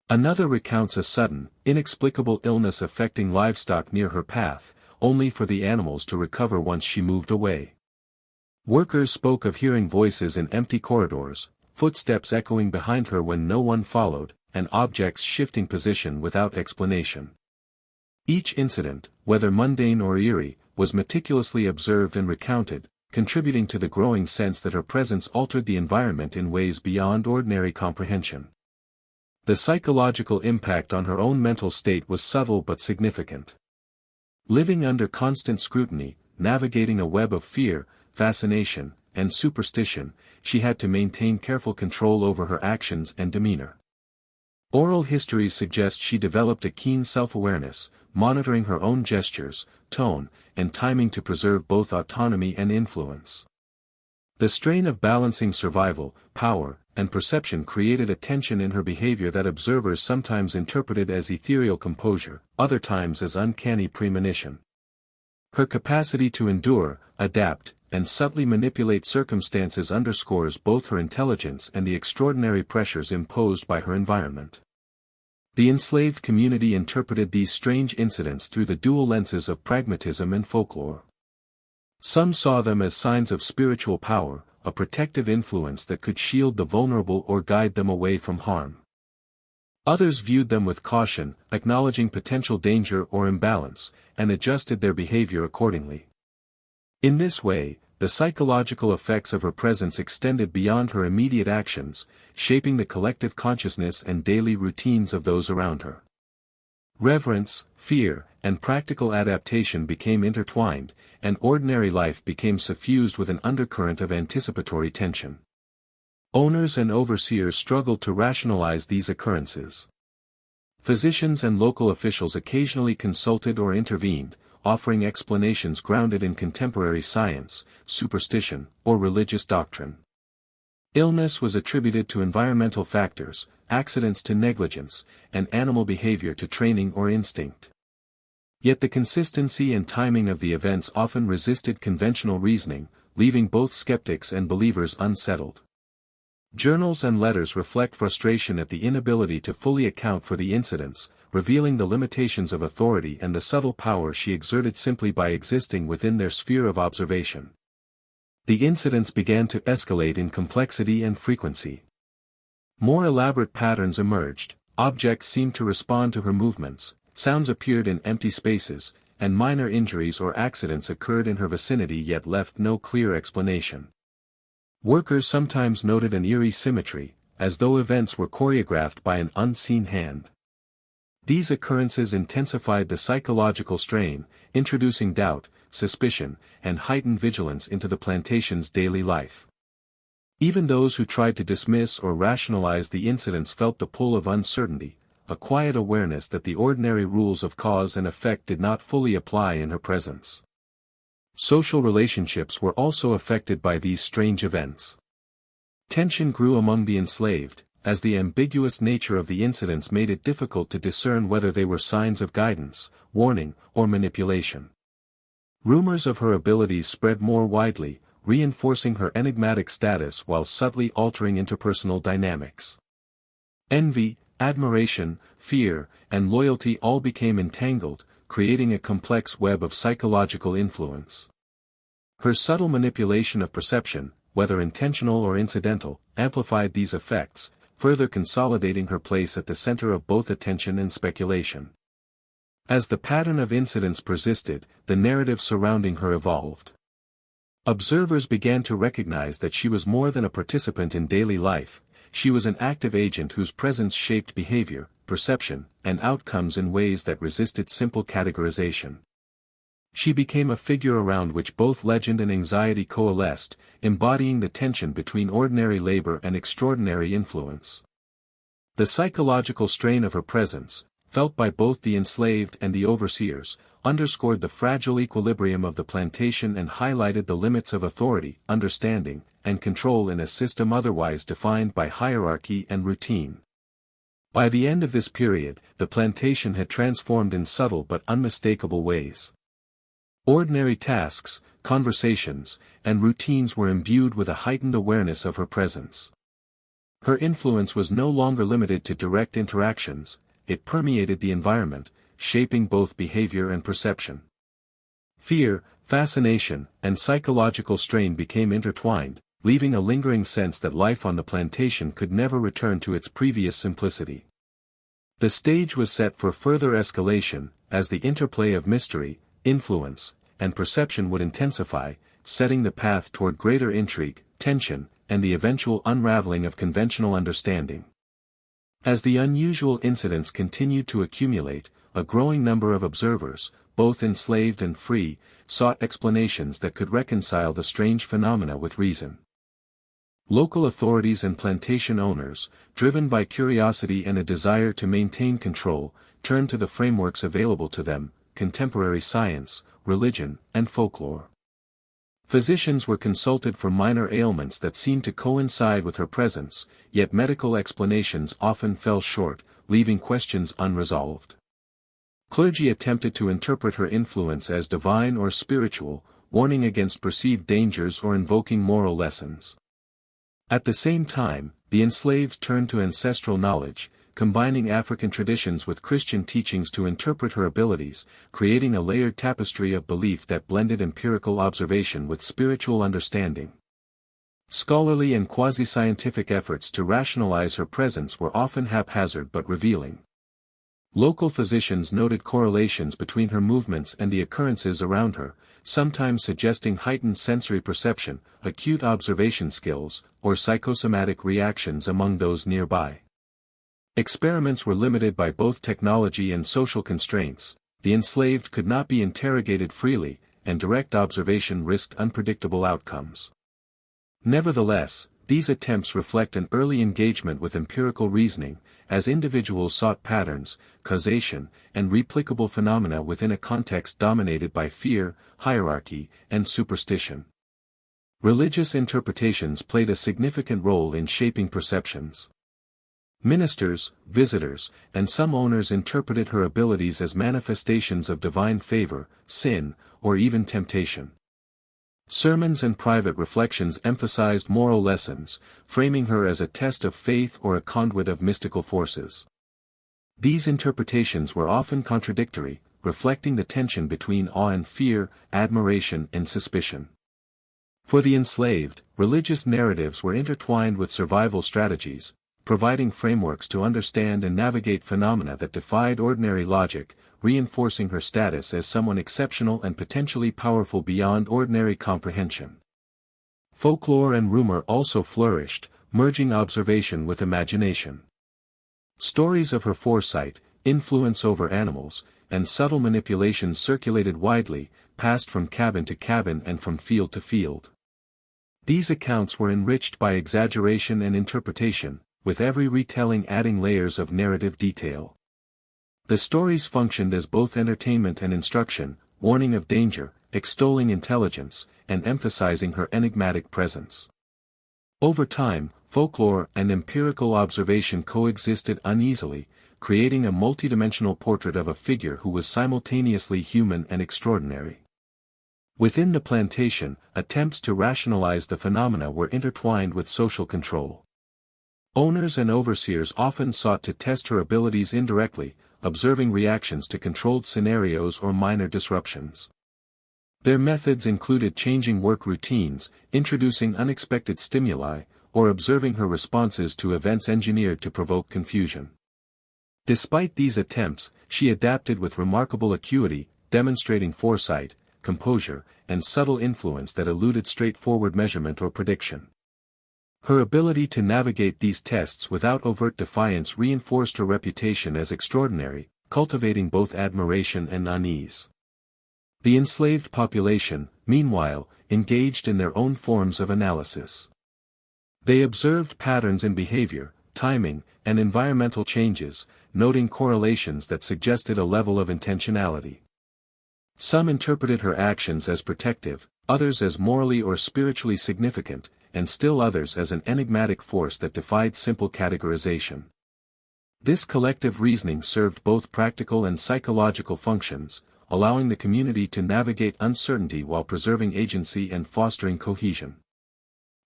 Another recounts a sudden, inexplicable illness affecting livestock near her path, only for the animals to recover once she moved away. Workers spoke of hearing voices in empty corridors, footsteps echoing behind her when no one followed, and objects shifting position without explanation. Each incident, whether mundane or eerie, was meticulously observed and recounted, contributing to the growing sense that her presence altered the environment in ways beyond ordinary comprehension. The psychological impact on her own mental state was subtle but significant. Living under constant scrutiny, navigating a web of fear, fascination, and superstition, she had to maintain careful control over her actions and demeanor. Oral histories suggest she developed a keen self-awareness, monitoring her own gestures, tone, and timing to preserve both autonomy and influence. The strain of balancing survival, power, and perception created a tension in her behavior that observers sometimes interpreted as ethereal composure, other times as uncanny premonition. Her capacity to endure, adapt, and subtly manipulate circumstances underscores both her intelligence and the extraordinary pressures imposed by her environment. The enslaved community interpreted these strange incidents through the dual lenses of pragmatism and folklore. Some saw them as signs of spiritual power, a protective influence that could shield the vulnerable or guide them away from harm. Others viewed them with caution, acknowledging potential danger or imbalance, and adjusted their behavior accordingly. In this way, the psychological effects of her presence extended beyond her immediate actions, shaping the collective consciousness and daily routines of those around her. Reverence, fear, and practical adaptation became intertwined, and ordinary life became suffused with an undercurrent of anticipatory tension. Owners and overseers struggled to rationalize these occurrences. Physicians and local officials occasionally consulted or intervened, offering explanations grounded in contemporary science, superstition, or religious doctrine. Illness was attributed to environmental factors, accidents to negligence, and animal behavior to training or instinct. Yet the consistency and timing of the events often resisted conventional reasoning, leaving both skeptics and believers unsettled. Journals and letters reflect frustration at the inability to fully account for the incidents, revealing the limitations of authority and the subtle power she exerted simply by existing within their sphere of observation. The incidents began to escalate in complexity and frequency. More elaborate patterns emerged, objects seemed to respond to her movements, sounds appeared in empty spaces, and minor injuries or accidents occurred in her vicinity yet left no clear explanation. Workers sometimes noted an eerie symmetry, as though events were choreographed by an unseen hand. These occurrences intensified the psychological strain, introducing doubt, suspicion, and heightened vigilance into the plantation's daily life. Even those who tried to dismiss or rationalize the incidents felt the pull of uncertainty, a quiet awareness that the ordinary rules of cause and effect did not fully apply in her presence. Social relationships were also affected by these strange events. Tension grew among the enslaved, as the ambiguous nature of the incidents made it difficult to discern whether they were signs of guidance, warning, or manipulation. Rumors of her abilities spread more widely, reinforcing her enigmatic status while subtly altering interpersonal dynamics. Envy, admiration, fear, and loyalty all became entangled, creating a complex web of psychological influence. Her subtle manipulation of perception, whether intentional or incidental, amplified these effects, further consolidating her place at the center of both attention and speculation. As the pattern of incidents persisted, the narrative surrounding her evolved. Observers began to recognize that she was more than a participant in daily life, she was an active agent whose presence shaped behavior, perception, and outcomes in ways that resisted simple categorization. She became a figure around which both legend and anxiety coalesced, embodying the tension between ordinary labor and extraordinary influence. The psychological strain of her presence, felt by both the enslaved and the overseers, underscored the fragile equilibrium of the plantation and highlighted the limits of authority, understanding, and control in a system otherwise defined by hierarchy and routine. By the end of this period, the plantation had transformed in subtle but unmistakable ways. Ordinary tasks, conversations, and routines were imbued with a heightened awareness of her presence. Her influence was no longer limited to direct interactions, it permeated the environment, shaping both behavior and perception. Fear, fascination, and psychological strain became intertwined, leaving a lingering sense that life on the plantation could never return to its previous simplicity. The stage was set for further escalation, as the interplay of mystery, influence, and perception would intensify, setting the path toward greater intrigue, tension, and the eventual unraveling of conventional understanding. As the unusual incidents continued to accumulate, a growing number of observers, both enslaved and free, sought explanations that could reconcile the strange phenomena with reason. Local authorities and plantation owners, driven by curiosity and a desire to maintain control, turned to the frameworks available to them, contemporary science, religion, and folklore. Physicians were consulted for minor ailments that seemed to coincide with her presence, yet medical explanations often fell short, leaving questions unresolved. Clergy attempted to interpret her influence as divine or spiritual, warning against perceived dangers or invoking moral lessons. At the same time, the enslaved turned to ancestral knowledge, combining African traditions with Christian teachings to interpret her abilities, creating a layered tapestry of belief that blended empirical observation with spiritual understanding. Scholarly and quasi-scientific efforts to rationalize her presence were often haphazard but revealing. Local physicians noted correlations between her movements and the occurrences around her, sometimes suggesting heightened sensory perception, acute observation skills, or psychosomatic reactions among those nearby. Experiments were limited by both technology and social constraints. The enslaved could not be interrogated freely, and direct observation risked unpredictable outcomes. Nevertheless, these attempts reflect an early engagement with empirical reasoning, as individuals sought patterns, causation, and replicable phenomena within a context dominated by fear, hierarchy, and superstition. Religious interpretations played a significant role in shaping perceptions. Ministers, visitors, and some owners interpreted her abilities as manifestations of divine favor, sin, or even temptation. Sermons and private reflections emphasized moral lessons, framing her as a test of faith or a conduit of mystical forces. These interpretations were often contradictory, reflecting the tension between awe and fear, admiration and suspicion. For the enslaved, religious narratives were intertwined with survival strategies, providing frameworks to understand and navigate phenomena that defied ordinary logic, reinforcing her status as someone exceptional and potentially powerful beyond ordinary comprehension. Folklore and rumor also flourished, merging observation with imagination. Stories of her foresight, influence over animals, and subtle manipulations circulated widely, passed from cabin to cabin and from field to field. These accounts were enriched by exaggeration and interpretation, with every retelling adding layers of narrative detail. The stories functioned as both entertainment and instruction, warning of danger, extolling intelligence, and emphasizing her enigmatic presence. Over time, folklore and empirical observation coexisted uneasily, creating a multidimensional portrait of a figure who was simultaneously human and extraordinary. Within the plantation, attempts to rationalize the phenomena were intertwined with social control. Owners and overseers often sought to test her abilities indirectly, observing reactions to controlled scenarios or minor disruptions. Their methods included changing work routines, introducing unexpected stimuli, or observing her responses to events engineered to provoke confusion. Despite these attempts, she adapted with remarkable acuity, demonstrating foresight, composure, and subtle influence that eluded straightforward measurement or prediction. Her ability to navigate these tests without overt defiance reinforced her reputation as extraordinary, cultivating both admiration and unease. The enslaved population, meanwhile, engaged in their own forms of analysis. They observed patterns in behavior, timing, and environmental changes, noting correlations that suggested a level of intentionality. Some interpreted her actions as protective, others as morally or spiritually significant, and still others as an enigmatic force that defied simple categorization. This collective reasoning served both practical and psychological functions, allowing the community to navigate uncertainty while preserving agency and fostering cohesion.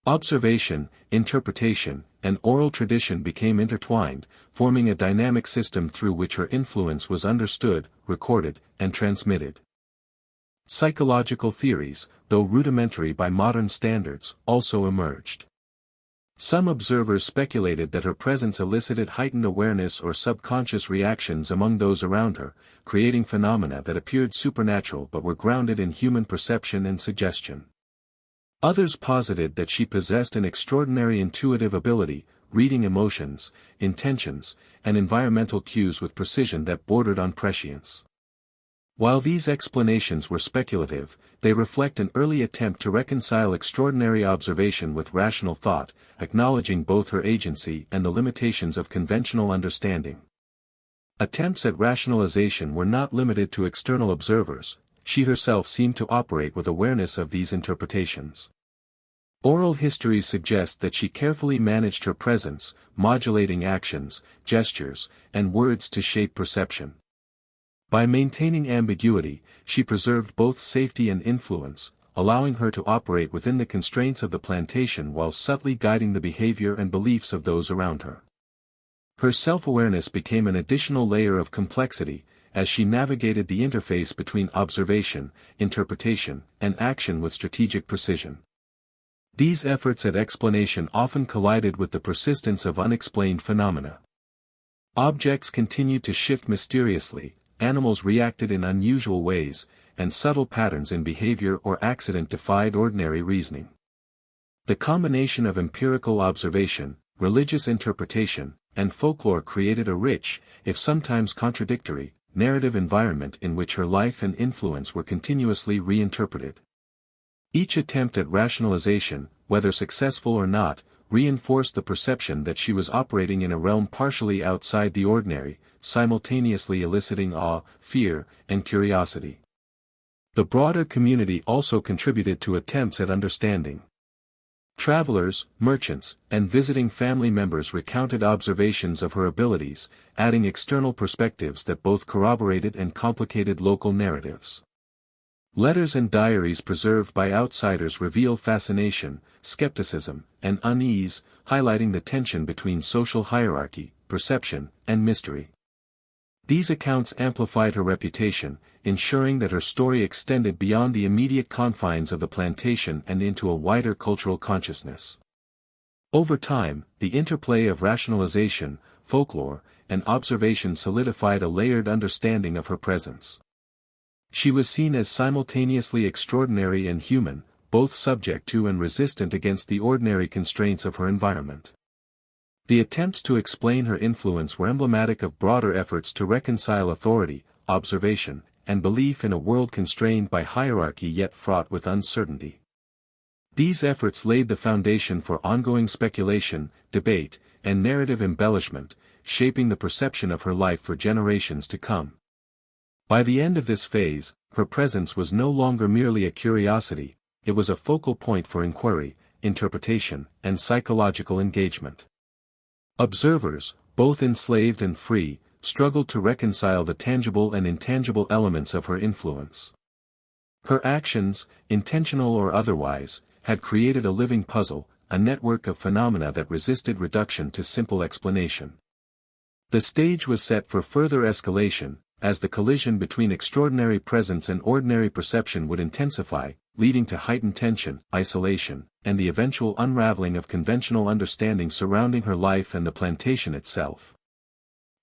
Observation, interpretation, and oral tradition became intertwined, forming a dynamic system through which her influence was understood, recorded, and transmitted. Psychological theories, though rudimentary by modern standards, also emerged. Some observers speculated that her presence elicited heightened awareness or subconscious reactions among those around her, creating phenomena that appeared supernatural but were grounded in human perception and suggestion. Others posited that she possessed an extraordinary intuitive ability, reading emotions, intentions, and environmental cues with precision that bordered on prescience. While these explanations were speculative, they reflect an early attempt to reconcile extraordinary observation with rational thought, acknowledging both her agency and the limitations of conventional understanding. Attempts at rationalization were not limited to external observers, she herself seemed to operate with awareness of these interpretations. Oral histories suggest that she carefully managed her presence, modulating actions, gestures, and words to shape perception. By maintaining ambiguity, she preserved both safety and influence, allowing her to operate within the constraints of the plantation while subtly guiding the behavior and beliefs of those around her. Her self-awareness became an additional layer of complexity, as she navigated the interface between observation, interpretation, and action with strategic precision. These efforts at explanation often collided with the persistence of unexplained phenomena. Objects continued to shift mysteriously, animals reacted in unusual ways, and subtle patterns in behavior or accident defied ordinary reasoning. The combination of empirical observation, religious interpretation, and folklore created a rich, if sometimes contradictory, narrative environment in which her life and influence were continuously reinterpreted. Each attempt at rationalization, whether successful or not, reinforced the perception that she was operating in a realm partially outside the ordinary, simultaneously eliciting awe, fear, and curiosity. The broader community also contributed to attempts at understanding. Travelers, merchants, and visiting family members recounted observations of her abilities, adding external perspectives that both corroborated and complicated local narratives. Letters and diaries preserved by outsiders reveal fascination, skepticism, and unease, highlighting the tension between social hierarchy, perception, and mystery. These accounts amplified her reputation, ensuring that her story extended beyond the immediate confines of the plantation and into a wider cultural consciousness. Over time, the interplay of rationalization, folklore, and observation solidified a layered understanding of her presence. She was seen as simultaneously extraordinary and human, both subject to and resistant against the ordinary constraints of her environment. The attempts to explain her influence were emblematic of broader efforts to reconcile authority, observation, and belief in a world constrained by hierarchy yet fraught with uncertainty. These efforts laid the foundation for ongoing speculation, debate, and narrative embellishment, shaping the perception of her life for generations to come. By the end of this phase, her presence was no longer merely a curiosity, it was a focal point for inquiry, interpretation, and psychological engagement. Observers, both enslaved and free, struggled to reconcile the tangible and intangible elements of her influence. Her actions, intentional or otherwise, had created a living puzzle, a network of phenomena that resisted reduction to simple explanation. The stage was set for further escalation, as the collision between extraordinary presence and ordinary perception would intensify, leading to heightened tension, isolation, and the eventual unraveling of conventional understanding surrounding her life and the plantation itself.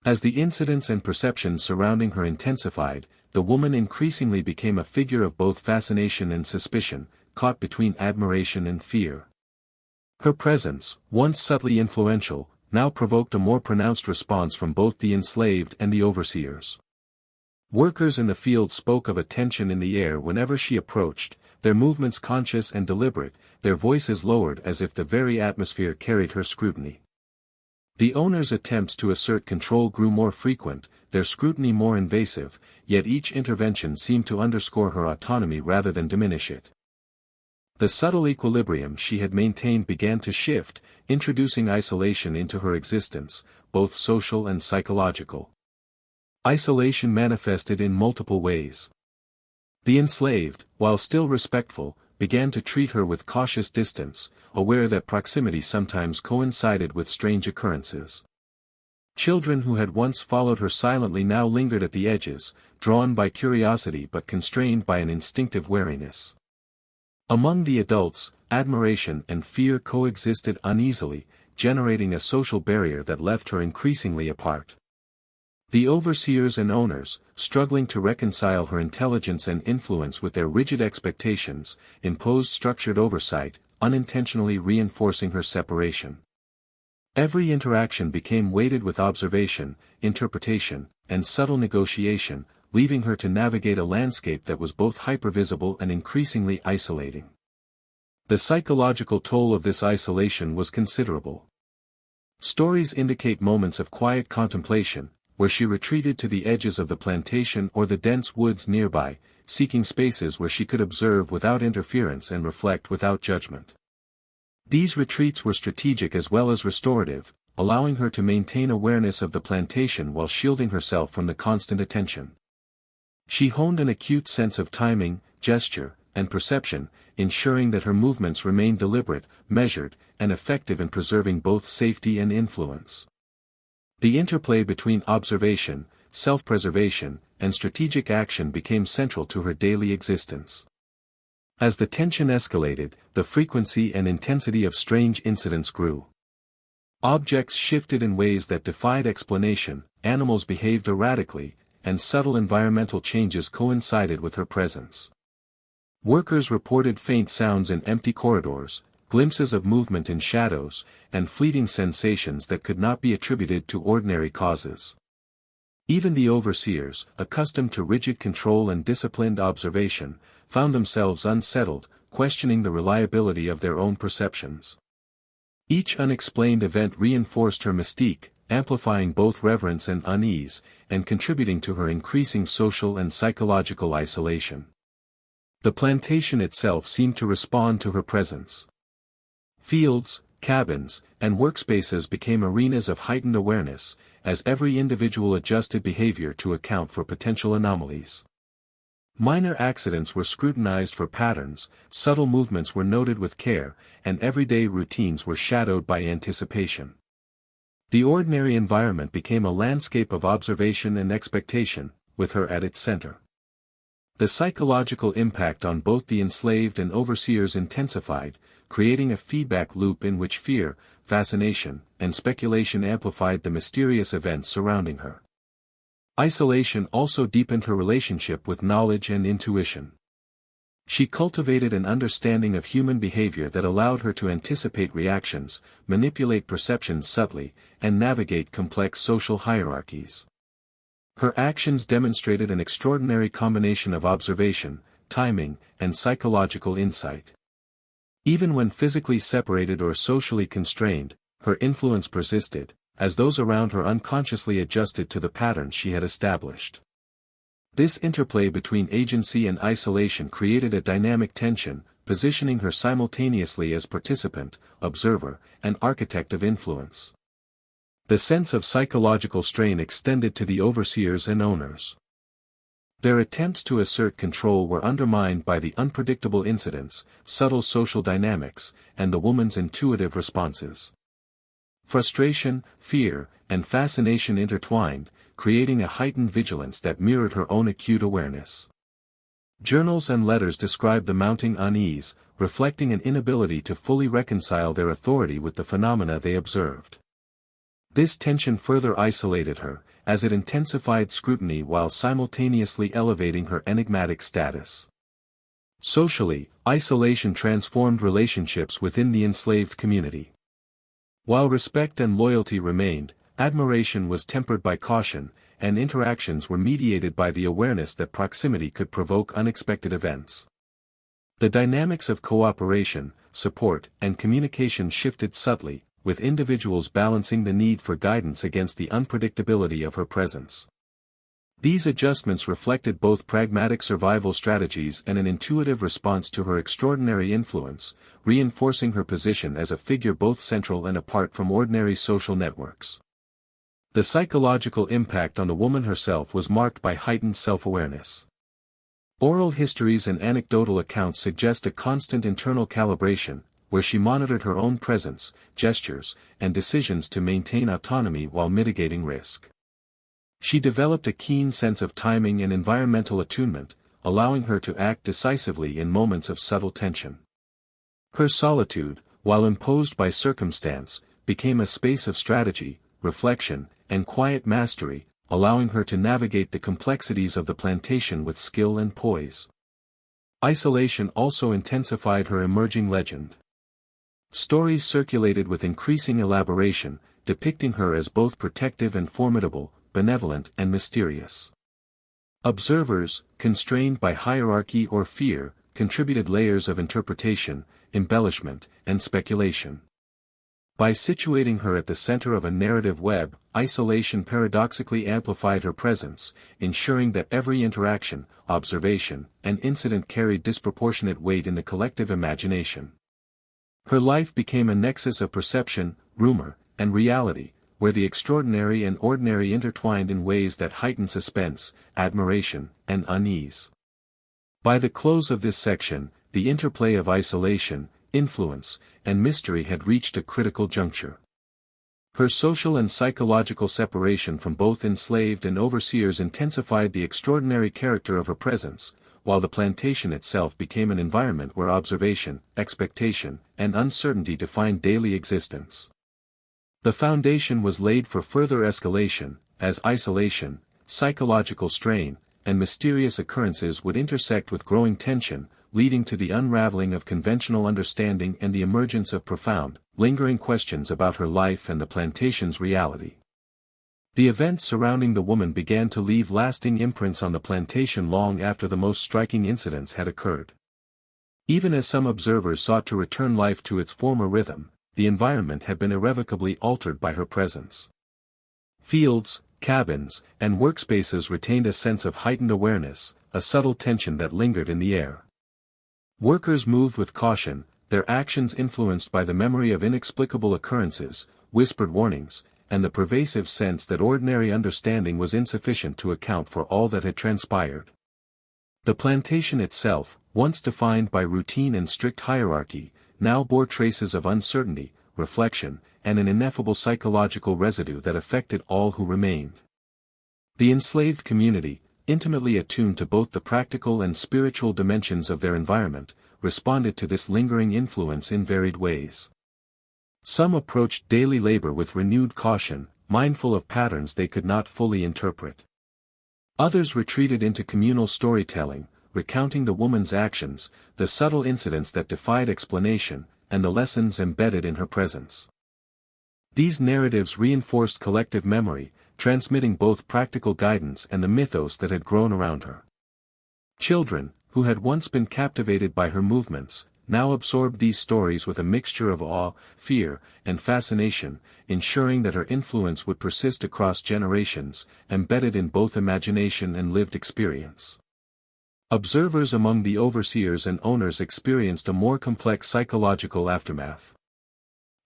As the incidents and perceptions surrounding her intensified, the woman increasingly became a figure of both fascination and suspicion, caught between admiration and fear. Her presence, once subtly influential, now provoked a more pronounced response from both the enslaved and the overseers. Workers in the field spoke of a tension in the air whenever she approached, their movements conscious and deliberate, their voices lowered as if the very atmosphere carried her scrutiny. The owners' attempts to assert control grew more frequent, their scrutiny more invasive, yet each intervention seemed to underscore her autonomy rather than diminish it. The subtle equilibrium she had maintained began to shift, introducing isolation into her existence, both social and psychological. Isolation manifested in multiple ways. The enslaved, while still respectful, began to treat her with cautious distance, aware that proximity sometimes coincided with strange occurrences. Children who had once followed her silently now lingered at the edges, drawn by curiosity but constrained by an instinctive wariness. Among the adults, admiration and fear coexisted uneasily, generating a social barrier that left her increasingly apart. The overseers and owners, struggling to reconcile her intelligence and influence with their rigid expectations, imposed structured oversight, unintentionally reinforcing her separation. Every interaction became weighted with observation, interpretation, and subtle negotiation, leaving her to navigate a landscape that was both hypervisible and increasingly isolating. The psychological toll of this isolation was considerable. Stories indicate moments of quiet contemplation, where she retreated to the edges of the plantation or the dense woods nearby, seeking spaces where she could observe without interference and reflect without judgment. These retreats were strategic as well as restorative, allowing her to maintain awareness of the plantation while shielding herself from the constant attention. She honed an acute sense of timing, gesture, and perception, ensuring that her movements remained deliberate, measured, and effective in preserving both safety and influence. The interplay between observation, self-preservation, and strategic action became central to her daily existence. As the tension escalated, the frequency and intensity of strange incidents grew. Objects shifted in ways that defied explanation, animals behaved erratically, and subtle environmental changes coincided with her presence. Workers reported faint sounds in empty corridors, glimpses of movement in shadows, and fleeting sensations that could not be attributed to ordinary causes. Even the overseers, accustomed to rigid control and disciplined observation, found themselves unsettled, questioning the reliability of their own perceptions. Each unexplained event reinforced her mystique, amplifying both reverence and unease, and contributing to her increasing social and psychological isolation. The plantation itself seemed to respond to her presence. Fields, cabins, and workspaces became arenas of heightened awareness, as every individual adjusted behavior to account for potential anomalies. Minor accidents were scrutinized for patterns, subtle movements were noted with care, and everyday routines were shadowed by anticipation. The ordinary environment became a landscape of observation and expectation, with her at its center. The psychological impact on both the enslaved and overseers intensified, creating a feedback loop in which fear, fascination, and speculation amplified the mysterious events surrounding her. Isolation also deepened her relationship with knowledge and intuition. She cultivated an understanding of human behavior that allowed her to anticipate reactions, manipulate perceptions subtly, and navigate complex social hierarchies. Her actions demonstrated an extraordinary combination of observation, timing, and psychological insight. Even when physically separated or socially constrained, her influence persisted, as those around her unconsciously adjusted to the patterns she had established. This interplay between agency and isolation created a dynamic tension, positioning her simultaneously as participant, observer, and architect of influence. The sense of psychological strain extended to the overseers and owners. Their attempts to assert control were undermined by the unpredictable incidents, subtle social dynamics, and the woman's intuitive responses. Frustration, fear, and fascination intertwined, creating a heightened vigilance that mirrored her own acute awareness. Journals and letters describe the mounting unease, reflecting an inability to fully reconcile their authority with the phenomena they observed. This tension further isolated her, as it intensified scrutiny while simultaneously elevating her enigmatic status. Socially, isolation transformed relationships within the enslaved community. While respect and loyalty remained, admiration was tempered by caution, and interactions were mediated by the awareness that proximity could provoke unexpected events. The dynamics of cooperation, support, and communication shifted subtly, with individuals balancing the need for guidance against the unpredictability of her presence. These adjustments reflected both pragmatic survival strategies and an intuitive response to her extraordinary influence, reinforcing her position as a figure both central and apart from ordinary social networks. The psychological impact on the woman herself was marked by heightened self-awareness. Oral histories and anecdotal accounts suggest a constant internal calibration, where she monitored her own presence, gestures, and decisions to maintain autonomy while mitigating risk. She developed a keen sense of timing and environmental attunement, allowing her to act decisively in moments of subtle tension. Her solitude, while imposed by circumstance, became a space of strategy, reflection, and quiet mastery, allowing her to navigate the complexities of the plantation with skill and poise. Isolation also intensified her emerging legend. Stories circulated with increasing elaboration, depicting her as both protective and formidable, benevolent and mysterious. Observers, constrained by hierarchy or fear, contributed layers of interpretation, embellishment, and speculation. By situating her at the center of a narrative web, isolation paradoxically amplified her presence, ensuring that every interaction, observation, and incident carried disproportionate weight in the collective imagination. Her life became a nexus of perception, rumor, and reality, where the extraordinary and ordinary intertwined in ways that heightened suspense, admiration, and unease. By the close of this section, the interplay of isolation, influence, and mystery had reached a critical juncture. Her social and psychological separation from both enslaved and overseers intensified the extraordinary character of her presence, while the plantation itself became an environment where observation, expectation, and uncertainty defined daily existence. The foundation was laid for further escalation, as isolation, psychological strain, and mysterious occurrences would intersect with growing tension, leading to the unraveling of conventional understanding and the emergence of profound, lingering questions about her life and the plantation's reality. The events surrounding the woman began to leave lasting imprints on the plantation long after the most striking incidents had occurred. Even as some observers sought to return life to its former rhythm, the environment had been irrevocably altered by her presence. Fields, cabins, and workspaces retained a sense of heightened awareness, a subtle tension that lingered in the air. Workers moved with caution, their actions influenced by the memory of inexplicable occurrences, whispered warnings, and the pervasive sense that ordinary understanding was insufficient to account for all that had transpired. The plantation itself, once defined by routine and strict hierarchy, now bore traces of uncertainty, reflection, and an ineffable psychological residue that affected all who remained. The enslaved community, intimately attuned to both the practical and spiritual dimensions of their environment, responded to this lingering influence in varied ways. Some approached daily labor with renewed caution, mindful of patterns they could not fully interpret. Others retreated into communal storytelling, recounting the woman's actions, the subtle incidents that defied explanation, and the lessons embedded in her presence. These narratives reinforced collective memory, transmitting both practical guidance and the mythos that had grown around her. Children, who had once been captivated by her movements, now absorbed these stories with a mixture of awe, fear, and fascination, ensuring that her influence would persist across generations, embedded in both imagination and lived experience. Observers among the overseers and owners experienced a more complex psychological aftermath.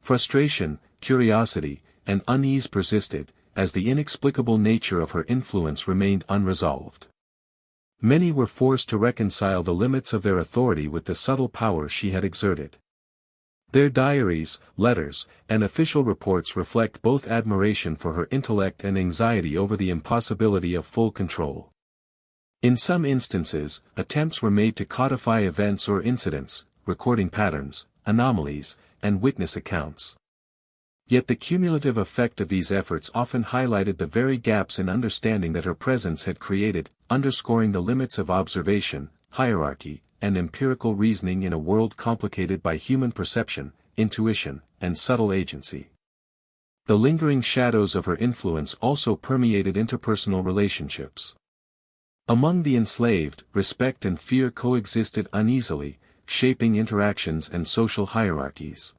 Frustration, curiosity, and unease persisted, as the inexplicable nature of her influence remained unresolved. Many were forced to reconcile the limits of their authority with the subtle power she had exerted. Their diaries, letters, and official reports reflect both admiration for her intellect and anxiety over the impossibility of full control. In some instances, attempts were made to codify events or incidents, recording patterns, anomalies, and witness accounts. Yet the cumulative effect of these efforts often highlighted the very gaps in understanding that her presence had created, underscoring the limits of observation, hierarchy, and empirical reasoning in a world complicated by human perception, intuition, and subtle agency. The lingering shadows of her influence also permeated interpersonal relationships. Among the enslaved, respect and fear coexisted uneasily, shaping interactions and social hierarchies.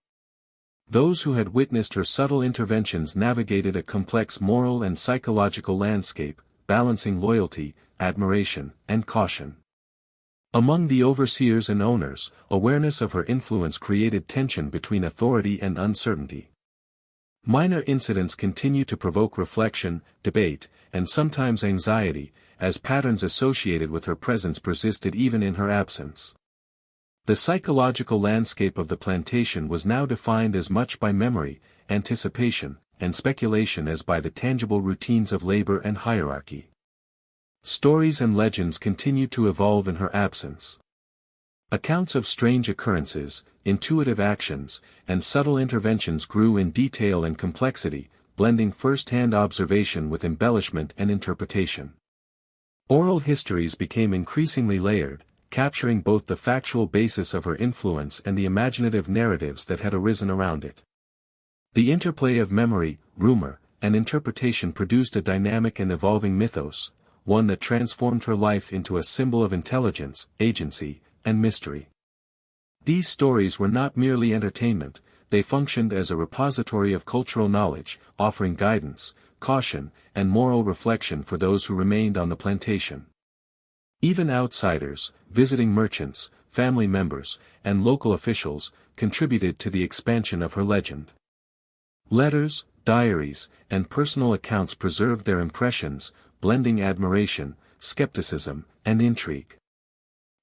Those who had witnessed her subtle interventions navigated a complex moral and psychological landscape, balancing loyalty, admiration, and caution. Among the overseers and owners, awareness of her influence created tension between authority and uncertainty. Minor incidents continue to provoke reflection, debate, and sometimes anxiety, as patterns associated with her presence persisted even in her absence. The psychological landscape of the plantation was now defined as much by memory, anticipation, and speculation as by the tangible routines of labor and hierarchy. Stories and legends continued to evolve in her absence. Accounts of strange occurrences, intuitive actions, and subtle interventions grew in detail and complexity, blending first-hand observation with embellishment and interpretation. Oral histories became increasingly layered, capturing both the factual basis of her influence and the imaginative narratives that had arisen around it. The interplay of memory, rumor, and interpretation produced a dynamic and evolving mythos, one that transformed her life into a symbol of intelligence, agency, and mystery. These stories were not merely entertainment, they functioned as a repository of cultural knowledge, offering guidance, caution, and moral reflection for those who remained on the plantation. Even outsiders, visiting merchants, family members, and local officials, contributed to the expansion of her legend. Letters, diaries, and personal accounts preserved their impressions, blending admiration, skepticism, and intrigue.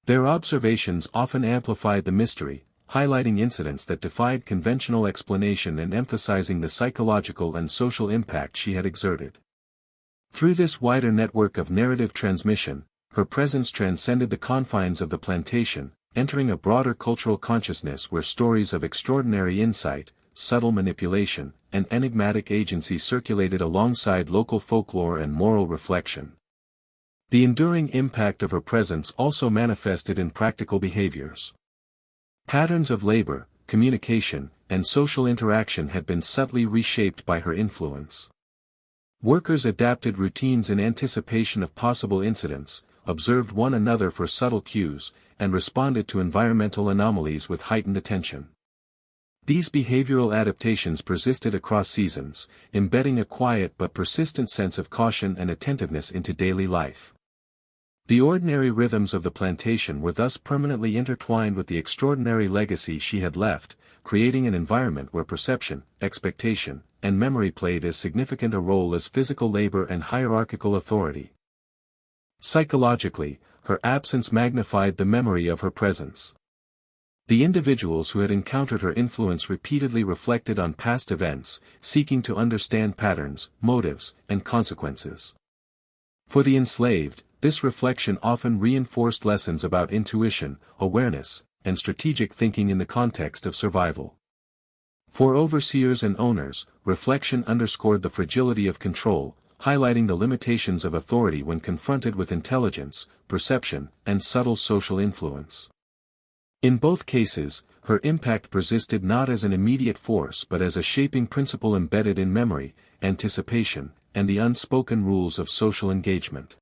Their observations often amplified the mystery, highlighting incidents that defied conventional explanation and emphasizing the psychological and social impact she had exerted. Through this wider network of narrative transmission, her presence transcended the confines of the plantation, entering a broader cultural consciousness where stories of extraordinary insight, subtle manipulation, and enigmatic agency circulated alongside local folklore and moral reflection. The enduring impact of her presence also manifested in practical behaviors. Patterns of labor, communication, and social interaction had been subtly reshaped by her influence. Workers adapted routines in anticipation of possible incidents, observed one another for subtle cues, and responded to environmental anomalies with heightened attention. These behavioral adaptations persisted across seasons, embedding a quiet but persistent sense of caution and attentiveness into daily life. The ordinary rhythms of the plantation were thus permanently intertwined with the extraordinary legacy she had left, creating an environment where perception, expectation, and memory played as significant a role as physical labor and hierarchical authority. Psychologically, her absence magnified the memory of her presence. The individuals who had encountered her influence repeatedly reflected on past events, seeking to understand patterns, motives, and consequences. For the enslaved, this reflection often reinforced lessons about intuition, awareness, and strategic thinking in the context of survival. For overseers and owners, reflection underscored the fragility of control, highlighting the limitations of authority when confronted with intelligence, perception, and subtle social influence. In both cases, her impact persisted not as an immediate force but as a shaping principle embedded in memory, anticipation, and the unspoken rules of social engagement.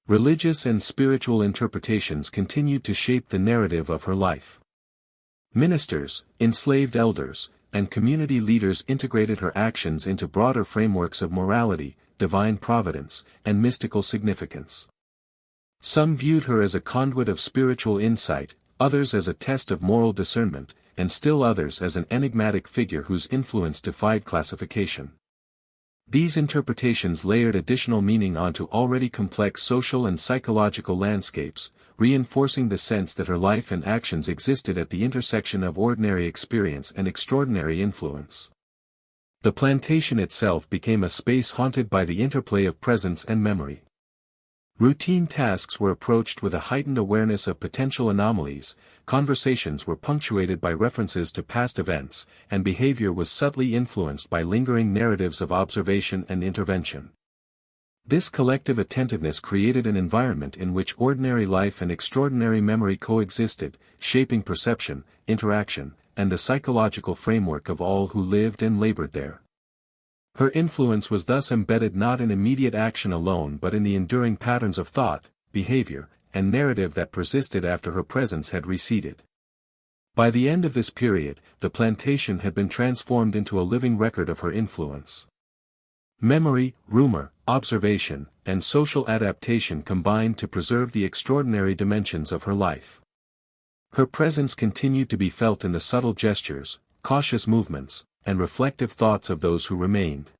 Religious and spiritual interpretations continued to shape the narrative of her life. Ministers, enslaved elders, and community leaders integrated her actions into broader frameworks of morality, divine providence, and mystical significance. Some viewed her as a conduit of spiritual insight, others as a test of moral discernment, and still others as an enigmatic figure whose influence defied classification. These interpretations layered additional meaning onto already complex social and psychological landscapes, reinforcing the sense that her life and actions existed at the intersection of ordinary experience and extraordinary influence. The plantation itself became a space haunted by the interplay of presence and memory. Routine tasks were approached with a heightened awareness of potential anomalies, conversations were punctuated by references to past events, and behavior was subtly influenced by lingering narratives of observation and intervention. This collective attentiveness created an environment in which ordinary life and extraordinary memory coexisted, shaping perception, interaction, and the psychological framework of all who lived and labored there. Her influence was thus embedded not in immediate action alone but in the enduring patterns of thought, behavior, and narrative that persisted after her presence had receded. By the end of this period, the plantation had been transformed into a living record of her influence. Memory, rumor, observation, and social adaptation combined to preserve the extraordinary dimensions of her life. Her presence continued to be felt in the subtle gestures, cautious movements, and reflective thoughts of those who remained.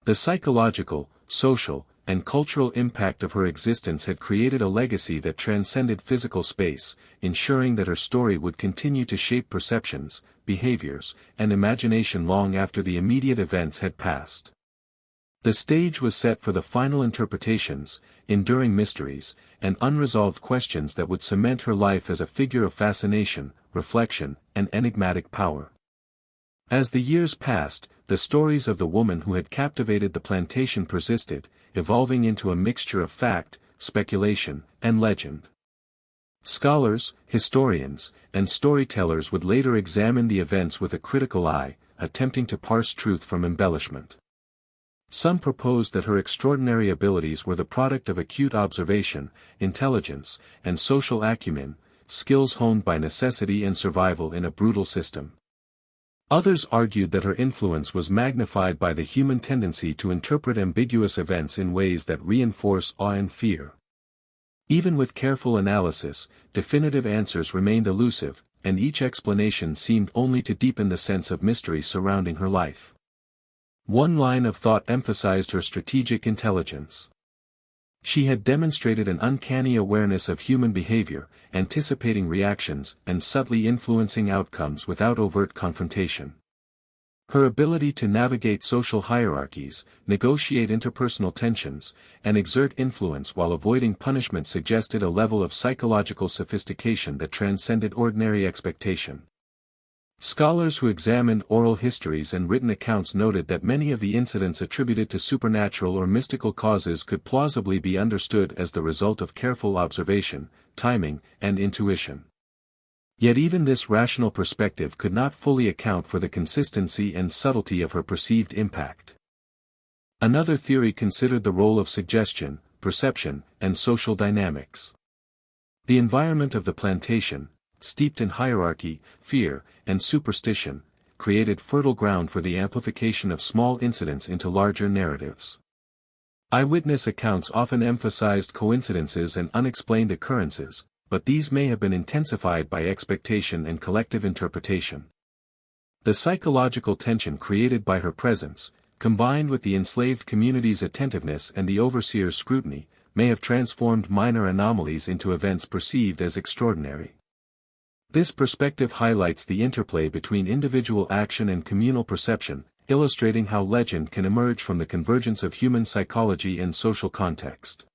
The psychological, social, and cultural impact of her existence had created a legacy that transcended physical space, ensuring that her story would continue to shape perceptions, behaviors, and imagination long after the immediate events had passed. The stage was set for the final interpretations, enduring mysteries, and unresolved questions that would cement her life as a figure of fascination, reflection, and enigmatic power. As the years passed, the stories of the woman who had captivated the plantation persisted, evolving into a mixture of fact, speculation, and legend. Scholars, historians, and storytellers would later examine the events with a critical eye, attempting to parse truth from embellishment. Some proposed that her extraordinary abilities were the product of acute observation, intelligence, and social acumen, skills honed by necessity and survival in a brutal system. Others argued that her influence was magnified by the human tendency to interpret ambiguous events in ways that reinforce awe and fear. Even with careful analysis, definitive answers remained elusive, and each explanation seemed only to deepen the sense of mystery surrounding her life. One line of thought emphasized her strategic intelligence. She had demonstrated an uncanny awareness of human behavior, anticipating reactions and subtly influencing outcomes without overt confrontation. Her ability to navigate social hierarchies, negotiate interpersonal tensions, and exert influence while avoiding punishment suggested a level of psychological sophistication that transcended ordinary expectation. Scholars who examined oral histories and written accounts noted that many of the incidents attributed to supernatural or mystical causes could plausibly be understood as the result of careful observation, timing, and intuition. Yet even this rational perspective could not fully account for the consistency and subtlety of her perceived impact. Another theory considered the role of suggestion, perception, and social dynamics. The environment of the plantation, steeped in hierarchy, fear, and superstition, created fertile ground for the amplification of small incidents into larger narratives. Eyewitness accounts often emphasized coincidences and unexplained occurrences, but these may have been intensified by expectation and collective interpretation. The psychological tension created by her presence, combined with the enslaved community's attentiveness and the overseer's scrutiny, may have transformed minor anomalies into events perceived as extraordinary. This perspective highlights the interplay between individual action and communal perception, illustrating how legend can emerge from the convergence of human psychology and social context.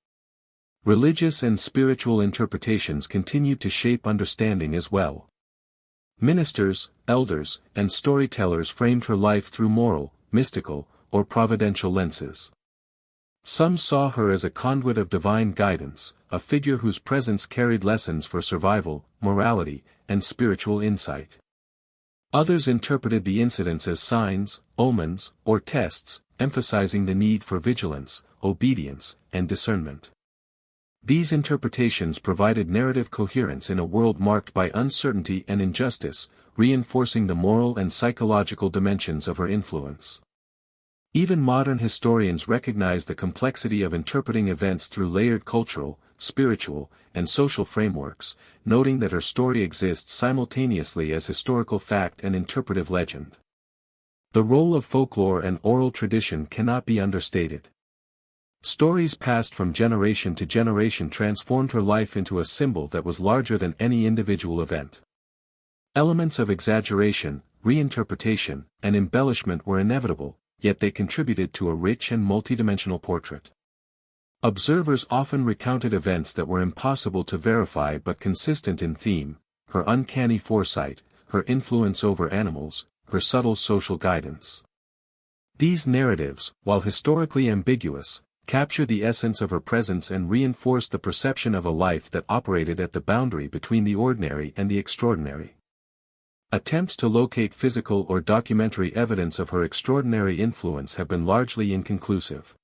Religious and spiritual interpretations continued to shape understanding as well. Ministers, elders, and storytellers framed her life through moral, mystical, or providential lenses. Some saw her as a conduit of divine guidance, a figure whose presence carried lessons for survival, morality, and spiritual insight. Others interpreted the incidents as signs, omens, or tests, emphasizing the need for vigilance, obedience, and discernment. These interpretations provided narrative coherence in a world marked by uncertainty and injustice, reinforcing the moral and psychological dimensions of her influence. Even modern historians recognize the complexity of interpreting events through layered cultural, spiritual, and social frameworks, noting that her story exists simultaneously as historical fact and interpretive legend. The role of folklore and oral tradition cannot be understated. Stories passed from generation to generation transformed her life into a symbol that was larger than any individual event. Elements of exaggeration, reinterpretation, and embellishment were inevitable, yet they contributed to a rich and multidimensional portrait. Observers often recounted events that were impossible to verify but consistent in theme: her uncanny foresight, her influence over animals, her subtle social guidance. These narratives, while historically ambiguous, capture the essence of her presence and reinforce the perception of a life that operated at the boundary between the ordinary and the extraordinary. Attempts to locate physical or documentary evidence of her extraordinary influence have been largely inconclusive.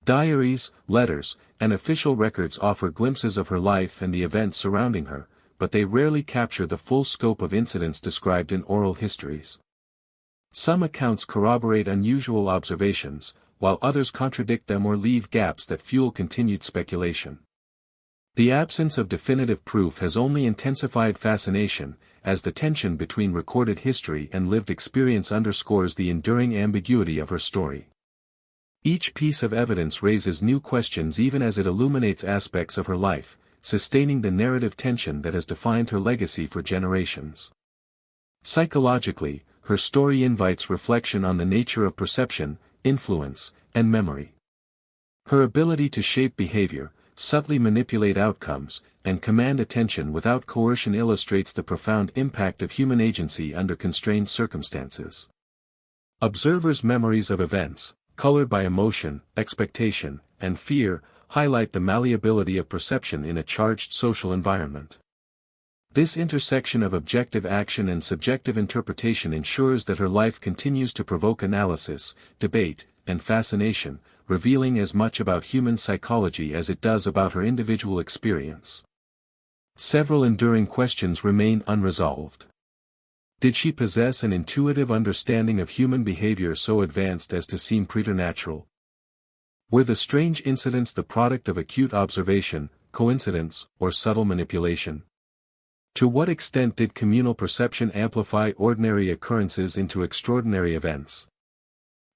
Diaries, letters, and official records offer glimpses of her life and the events surrounding her, but they rarely capture the full scope of incidents described in oral histories. Some accounts corroborate unusual observations, while others contradict them or leave gaps that fuel continued speculation. The absence of definitive proof has only intensified fascination, as the tension between recorded history and lived experience underscores the enduring ambiguity of her story. Each piece of evidence raises new questions even as it illuminates aspects of her life, sustaining the narrative tension that has defined her legacy for generations. Psychologically, her story invites reflection on the nature of perception, influence, and memory. Her ability to shape behavior, subtly manipulate outcomes, and command attention without coercion illustrates the profound impact of human agency under constrained circumstances. Observers' memories of events, colored by emotion, expectation, and fear, highlight the malleability of perception in a charged social environment. This intersection of objective action and subjective interpretation ensures that her life continues to provoke analysis, debate, and fascination, revealing as much about human psychology as it does about her individual experience. Several enduring questions remain unresolved. Did she possess an intuitive understanding of human behavior so advanced as to seem preternatural? Were the strange incidents the product of acute observation, coincidence, or subtle manipulation? To what extent did communal perception amplify ordinary occurrences into extraordinary events?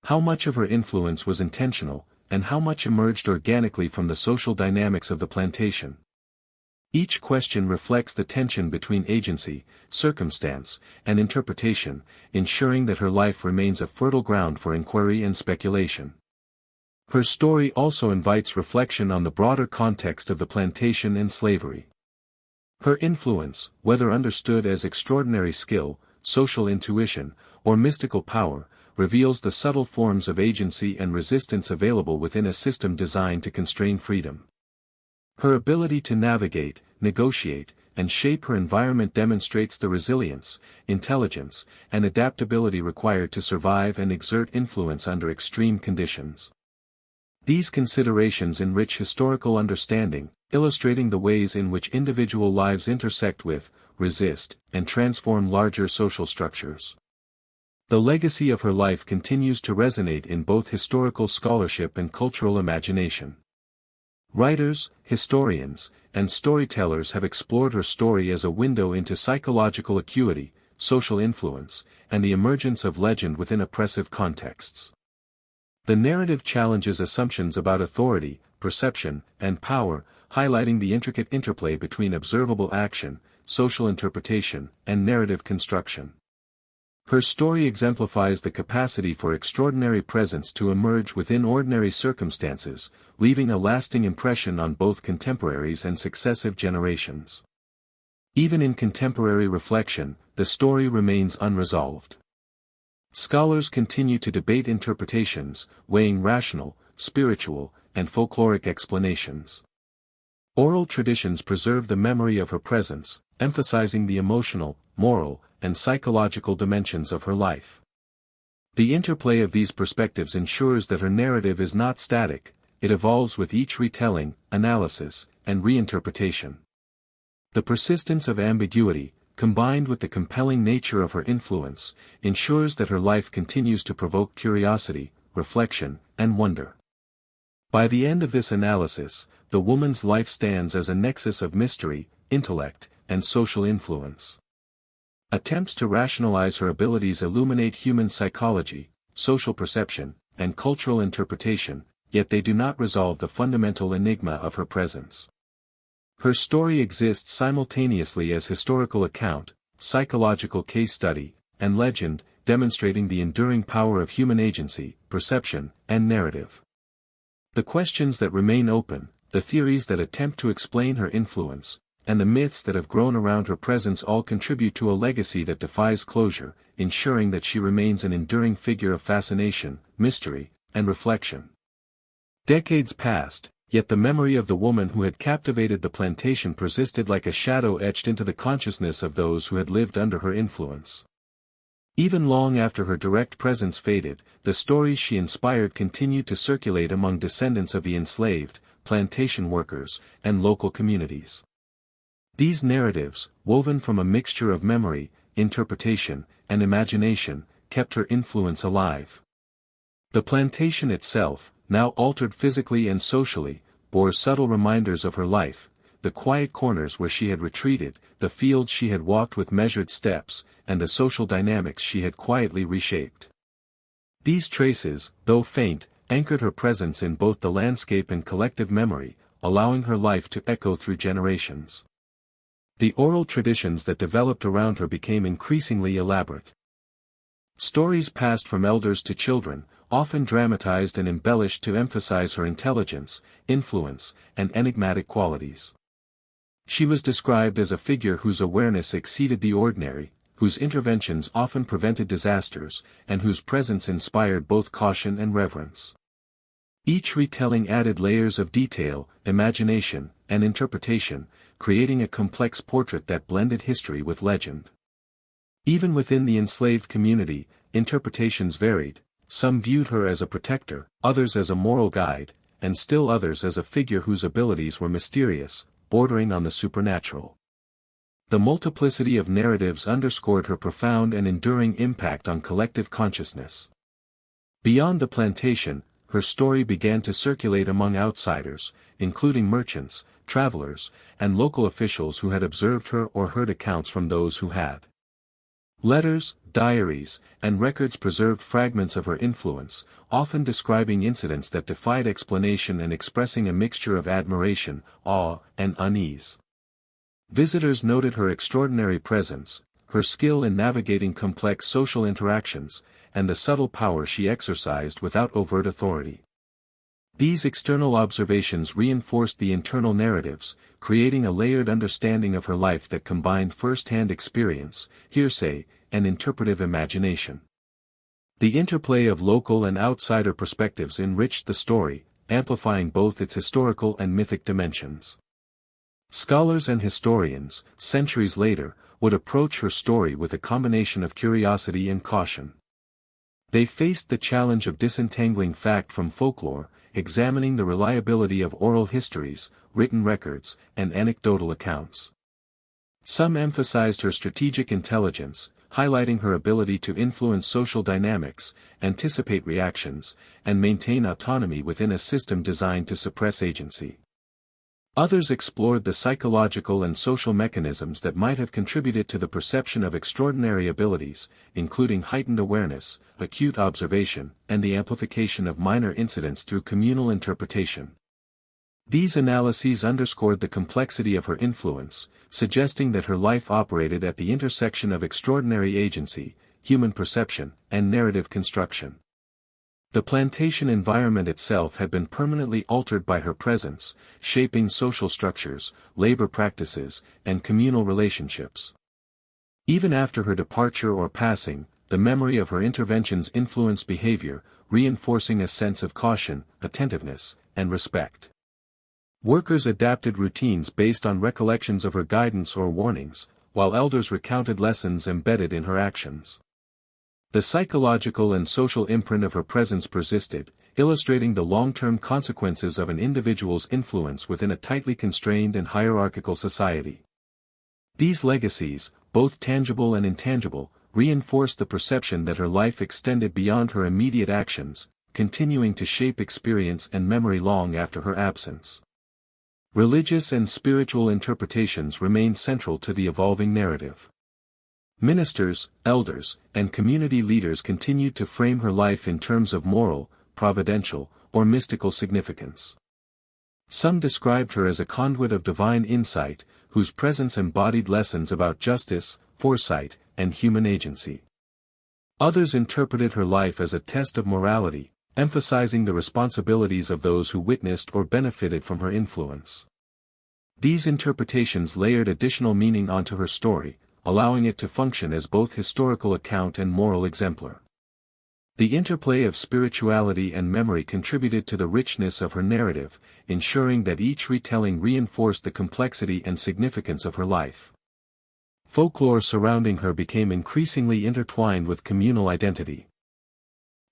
How much of her influence was intentional, and how much emerged organically from the social dynamics of the plantation? Each question reflects the tension between agency, circumstance, and interpretation, ensuring that her life remains a fertile ground for inquiry and speculation. Her story also invites reflection on the broader context of the plantation and slavery. Her influence, whether understood as extraordinary skill, social intuition, or mystical power, reveals the subtle forms of agency and resistance available within a system designed to constrain freedom. Her ability to navigate, negotiate, and shape her environment demonstrates the resilience, intelligence, and adaptability required to survive and exert influence under extreme conditions. These considerations enrich historical understanding, illustrating the ways in which individual lives intersect with, resist, and transform larger social structures. The legacy of her life continues to resonate in both historical scholarship and cultural imagination. Writers, historians, and storytellers have explored her story as a window into psychological acuity, social influence, and the emergence of legend within oppressive contexts. The narrative challenges assumptions about authority, perception, and power, highlighting the intricate interplay between observable action, social interpretation, and narrative construction. Her story exemplifies the capacity for extraordinary presence to emerge within ordinary circumstances, leaving a lasting impression on both contemporaries and successive generations. Even in contemporary reflection, the story remains unresolved. Scholars continue to debate interpretations, weighing rational, spiritual, and folkloric explanations. Oral traditions preserve the memory of her presence, emphasizing the emotional, moral, and psychological dimensions of her life. The interplay of these perspectives ensures that her narrative is not static, it evolves with each retelling, analysis, and reinterpretation. The persistence of ambiguity, combined with the compelling nature of her influence, ensures that her life continues to provoke curiosity, reflection, and wonder. By the end of this analysis, the woman's life stands as a nexus of mystery, intellect, and social influence. Attempts to rationalize her abilities illuminate human psychology, social perception, and cultural interpretation, yet they do not resolve the fundamental enigma of her presence. Her story exists simultaneously as historical account, psychological case study, and legend, demonstrating the enduring power of human agency, perception, and narrative. The questions that remain open, the theories that attempt to explain her influence, and the myths that have grown around her presence all contribute to a legacy that defies closure, ensuring that she remains an enduring figure of fascination, mystery, and reflection. Decades passed, yet the memory of the woman who had captivated the plantation persisted like a shadow etched into the consciousness of those who had lived under her influence. Even long after her direct presence faded, the stories she inspired continued to circulate among descendants of the enslaved, plantation workers, and local communities. These narratives, woven from a mixture of memory, interpretation, and imagination, kept her influence alive. The plantation itself, now altered physically and socially, bore subtle reminders of her life, the quiet corners where she had retreated, the fields she had walked with measured steps, and the social dynamics she had quietly reshaped. These traces, though faint, anchored her presence in both the landscape and collective memory, allowing her life to echo through generations. The oral traditions that developed around her became increasingly elaborate. Stories passed from elders to children, often dramatized and embellished to emphasize her intelligence, influence, and enigmatic qualities. She was described as a figure whose awareness exceeded the ordinary, whose interventions often prevented disasters, and whose presence inspired both caution and reverence. Each retelling added layers of detail, imagination, and interpretation, creating a complex portrait that blended history with legend. Even within the enslaved community, interpretations varied. Some viewed her as a protector, others as a moral guide, and still others as a figure whose abilities were mysterious, bordering on the supernatural. The multiplicity of narratives underscored her profound and enduring impact on collective consciousness. Beyond the plantation, her story began to circulate among outsiders, including merchants, travelers, and local officials who had observed her or heard accounts from those who had. Letters, diaries, and records preserved fragments of her influence, often describing incidents that defied explanation and expressing a mixture of admiration, awe, and unease. Visitors noted her extraordinary presence, her skill in navigating complex social interactions, and the subtle power she exercised without overt authority. These external observations reinforced the internal narratives, creating a layered understanding of her life that combined first-hand experience, hearsay, and interpretive imagination. The interplay of local and outsider perspectives enriched the story, amplifying both its historical and mythic dimensions. Scholars and historians, centuries later, would approach her story with a combination of curiosity and caution. They faced the challenge of disentangling fact from folklore, examining the reliability of oral histories, written records, and anecdotal accounts. Some emphasized her strategic intelligence, highlighting her ability to influence social dynamics, anticipate reactions, and maintain autonomy within a system designed to suppress agency. Others explored the psychological and social mechanisms that might have contributed to the perception of extraordinary abilities, including heightened awareness, acute observation, and the amplification of minor incidents through communal interpretation. These analyses underscored the complexity of her influence, suggesting that her life operated at the intersection of extraordinary agency, human perception, and narrative construction. The plantation environment itself had been permanently altered by her presence, shaping social structures, labor practices, and communal relationships. Even after her departure or passing, the memory of her interventions influenced behavior, reinforcing a sense of caution, attentiveness, and respect. Workers adapted routines based on recollections of her guidance or warnings, while elders recounted lessons embedded in her actions. The psychological and social imprint of her presence persisted, illustrating the long-term consequences of an individual's influence within a tightly constrained and hierarchical society. These legacies, both tangible and intangible, reinforced the perception that her life extended beyond her immediate actions, continuing to shape experience and memory long after her absence. Religious and spiritual interpretations remained central to the evolving narrative. Ministers, elders, and community leaders continued to frame her life in terms of moral, providential, or mystical significance. Some described her as a conduit of divine insight, whose presence embodied lessons about justice, foresight, and human agency. Others interpreted her life as a test of morality, emphasizing the responsibilities of those who witnessed or benefited from her influence. These interpretations layered additional meaning onto her story, allowing it to function as both historical account and moral exemplar. The interplay of spirituality and memory contributed to the richness of her narrative, ensuring that each retelling reinforced the complexity and significance of her life. Folklore surrounding her became increasingly intertwined with communal identity.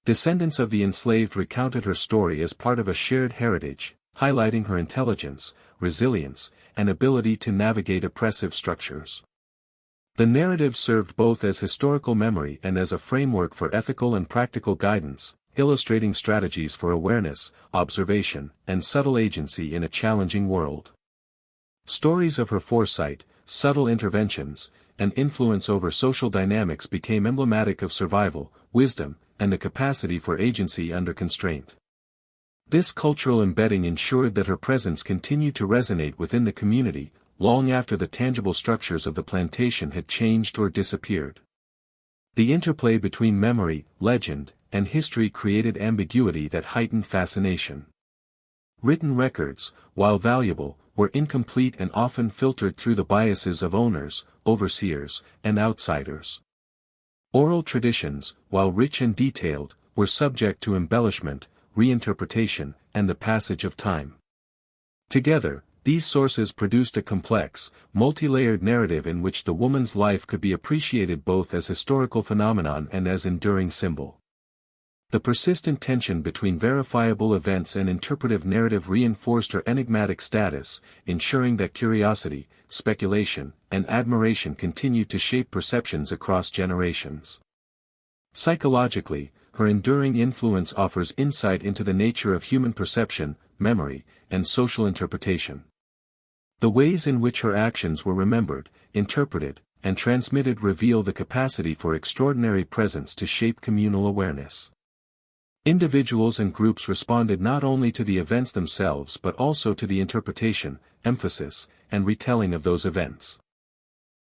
Descendants of the enslaved recounted her story as part of a shared heritage, highlighting her intelligence, resilience, and ability to navigate oppressive structures. The narrative served both as historical memory and as a framework for ethical and practical guidance, illustrating strategies for awareness, observation, and subtle agency in a challenging world. Stories of her foresight, subtle interventions, and influence over social dynamics became emblematic of survival, wisdom, and the capacity for agency under constraint. This cultural embedding ensured that her presence continued to resonate within the community, long after the tangible structures of the plantation had changed or disappeared. The interplay between memory, legend, and history created ambiguity that heightened fascination. Written records, while valuable, were incomplete and often filtered through the biases of owners, overseers, and outsiders. Oral traditions, while rich and detailed, were subject to embellishment, reinterpretation, and the passage of time. Together, these sources produced a complex, multi-layered narrative in which the woman's life could be appreciated both as historical phenomenon and as enduring symbol. The persistent tension between verifiable events and interpretive narrative reinforced her enigmatic status, ensuring that curiosity, speculation, and admiration continued to shape perceptions across generations. Psychologically, her enduring influence offers insight into the nature of human perception, memory, and social interpretation. The ways in which her actions were remembered, interpreted, and transmitted reveal the capacity for extraordinary presence to shape communal awareness. Individuals and groups responded not only to the events themselves but also to the interpretation, emphasis, and retelling of those events.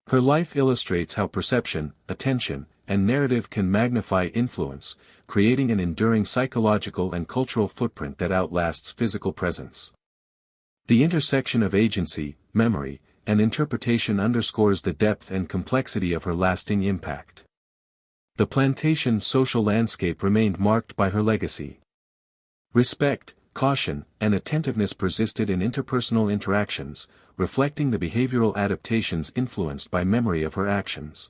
Her life illustrates how perception, attention, and narrative can magnify influence, creating an enduring psychological and cultural footprint that outlasts physical presence. The intersection of agency, memory, and interpretation underscores the depth and complexity of her lasting impact. The plantation's social landscape remained marked by her legacy. Respect, caution, and attentiveness persisted in interpersonal interactions, reflecting the behavioral adaptations influenced by memory of her actions.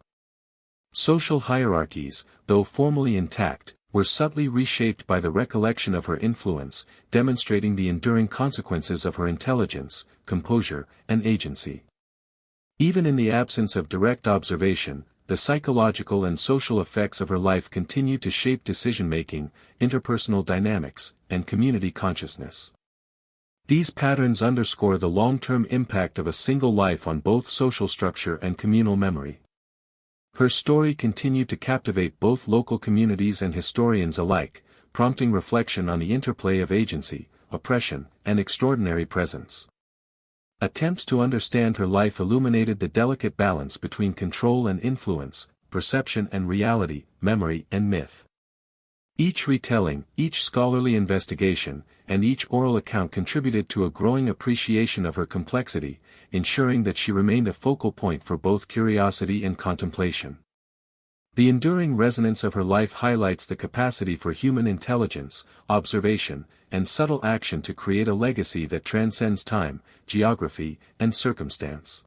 Social hierarchies, though formally intact, were subtly reshaped by the recollection of her influence, demonstrating the enduring consequences of her intelligence, composure, and agency. Even in the absence of direct observation, the psychological and social effects of her life continued to shape decision-making, interpersonal dynamics, and community consciousness. These patterns underscore the long-term impact of a single life on both social structure and communal memory. Her story continued to captivate both local communities and historians alike, prompting reflection on the interplay of agency, oppression, and extraordinary presence. Attempts to understand her life illuminated the delicate balance between control and influence, perception and reality, memory and myth. Each retelling, each scholarly investigation, and each oral account contributed to a growing appreciation of her complexity, ensuring that she remained a focal point for both curiosity and contemplation. The enduring resonance of her life highlights the capacity for human intelligence, observation, and subtle action to create a legacy that transcends time, geography, and circumstance.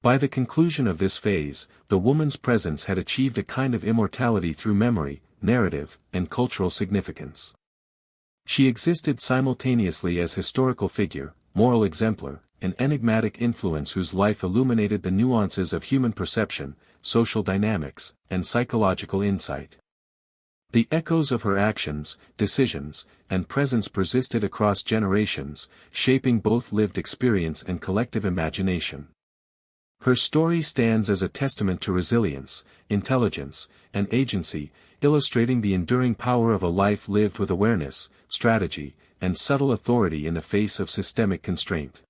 By the conclusion of this phase, the woman's presence had achieved a kind of immortality through memory, narrative, and cultural significance. She existed simultaneously as historical figure, moral exemplar, an enigmatic influence whose life illuminated the nuances of human perception, social dynamics, and psychological insight. The echoes of her actions, decisions, and presence persisted across generations, shaping both lived experience and collective imagination. Her story stands as a testament to resilience, intelligence, and agency, illustrating the enduring power of a life lived with awareness, strategy, and subtle authority in the face of systemic constraint.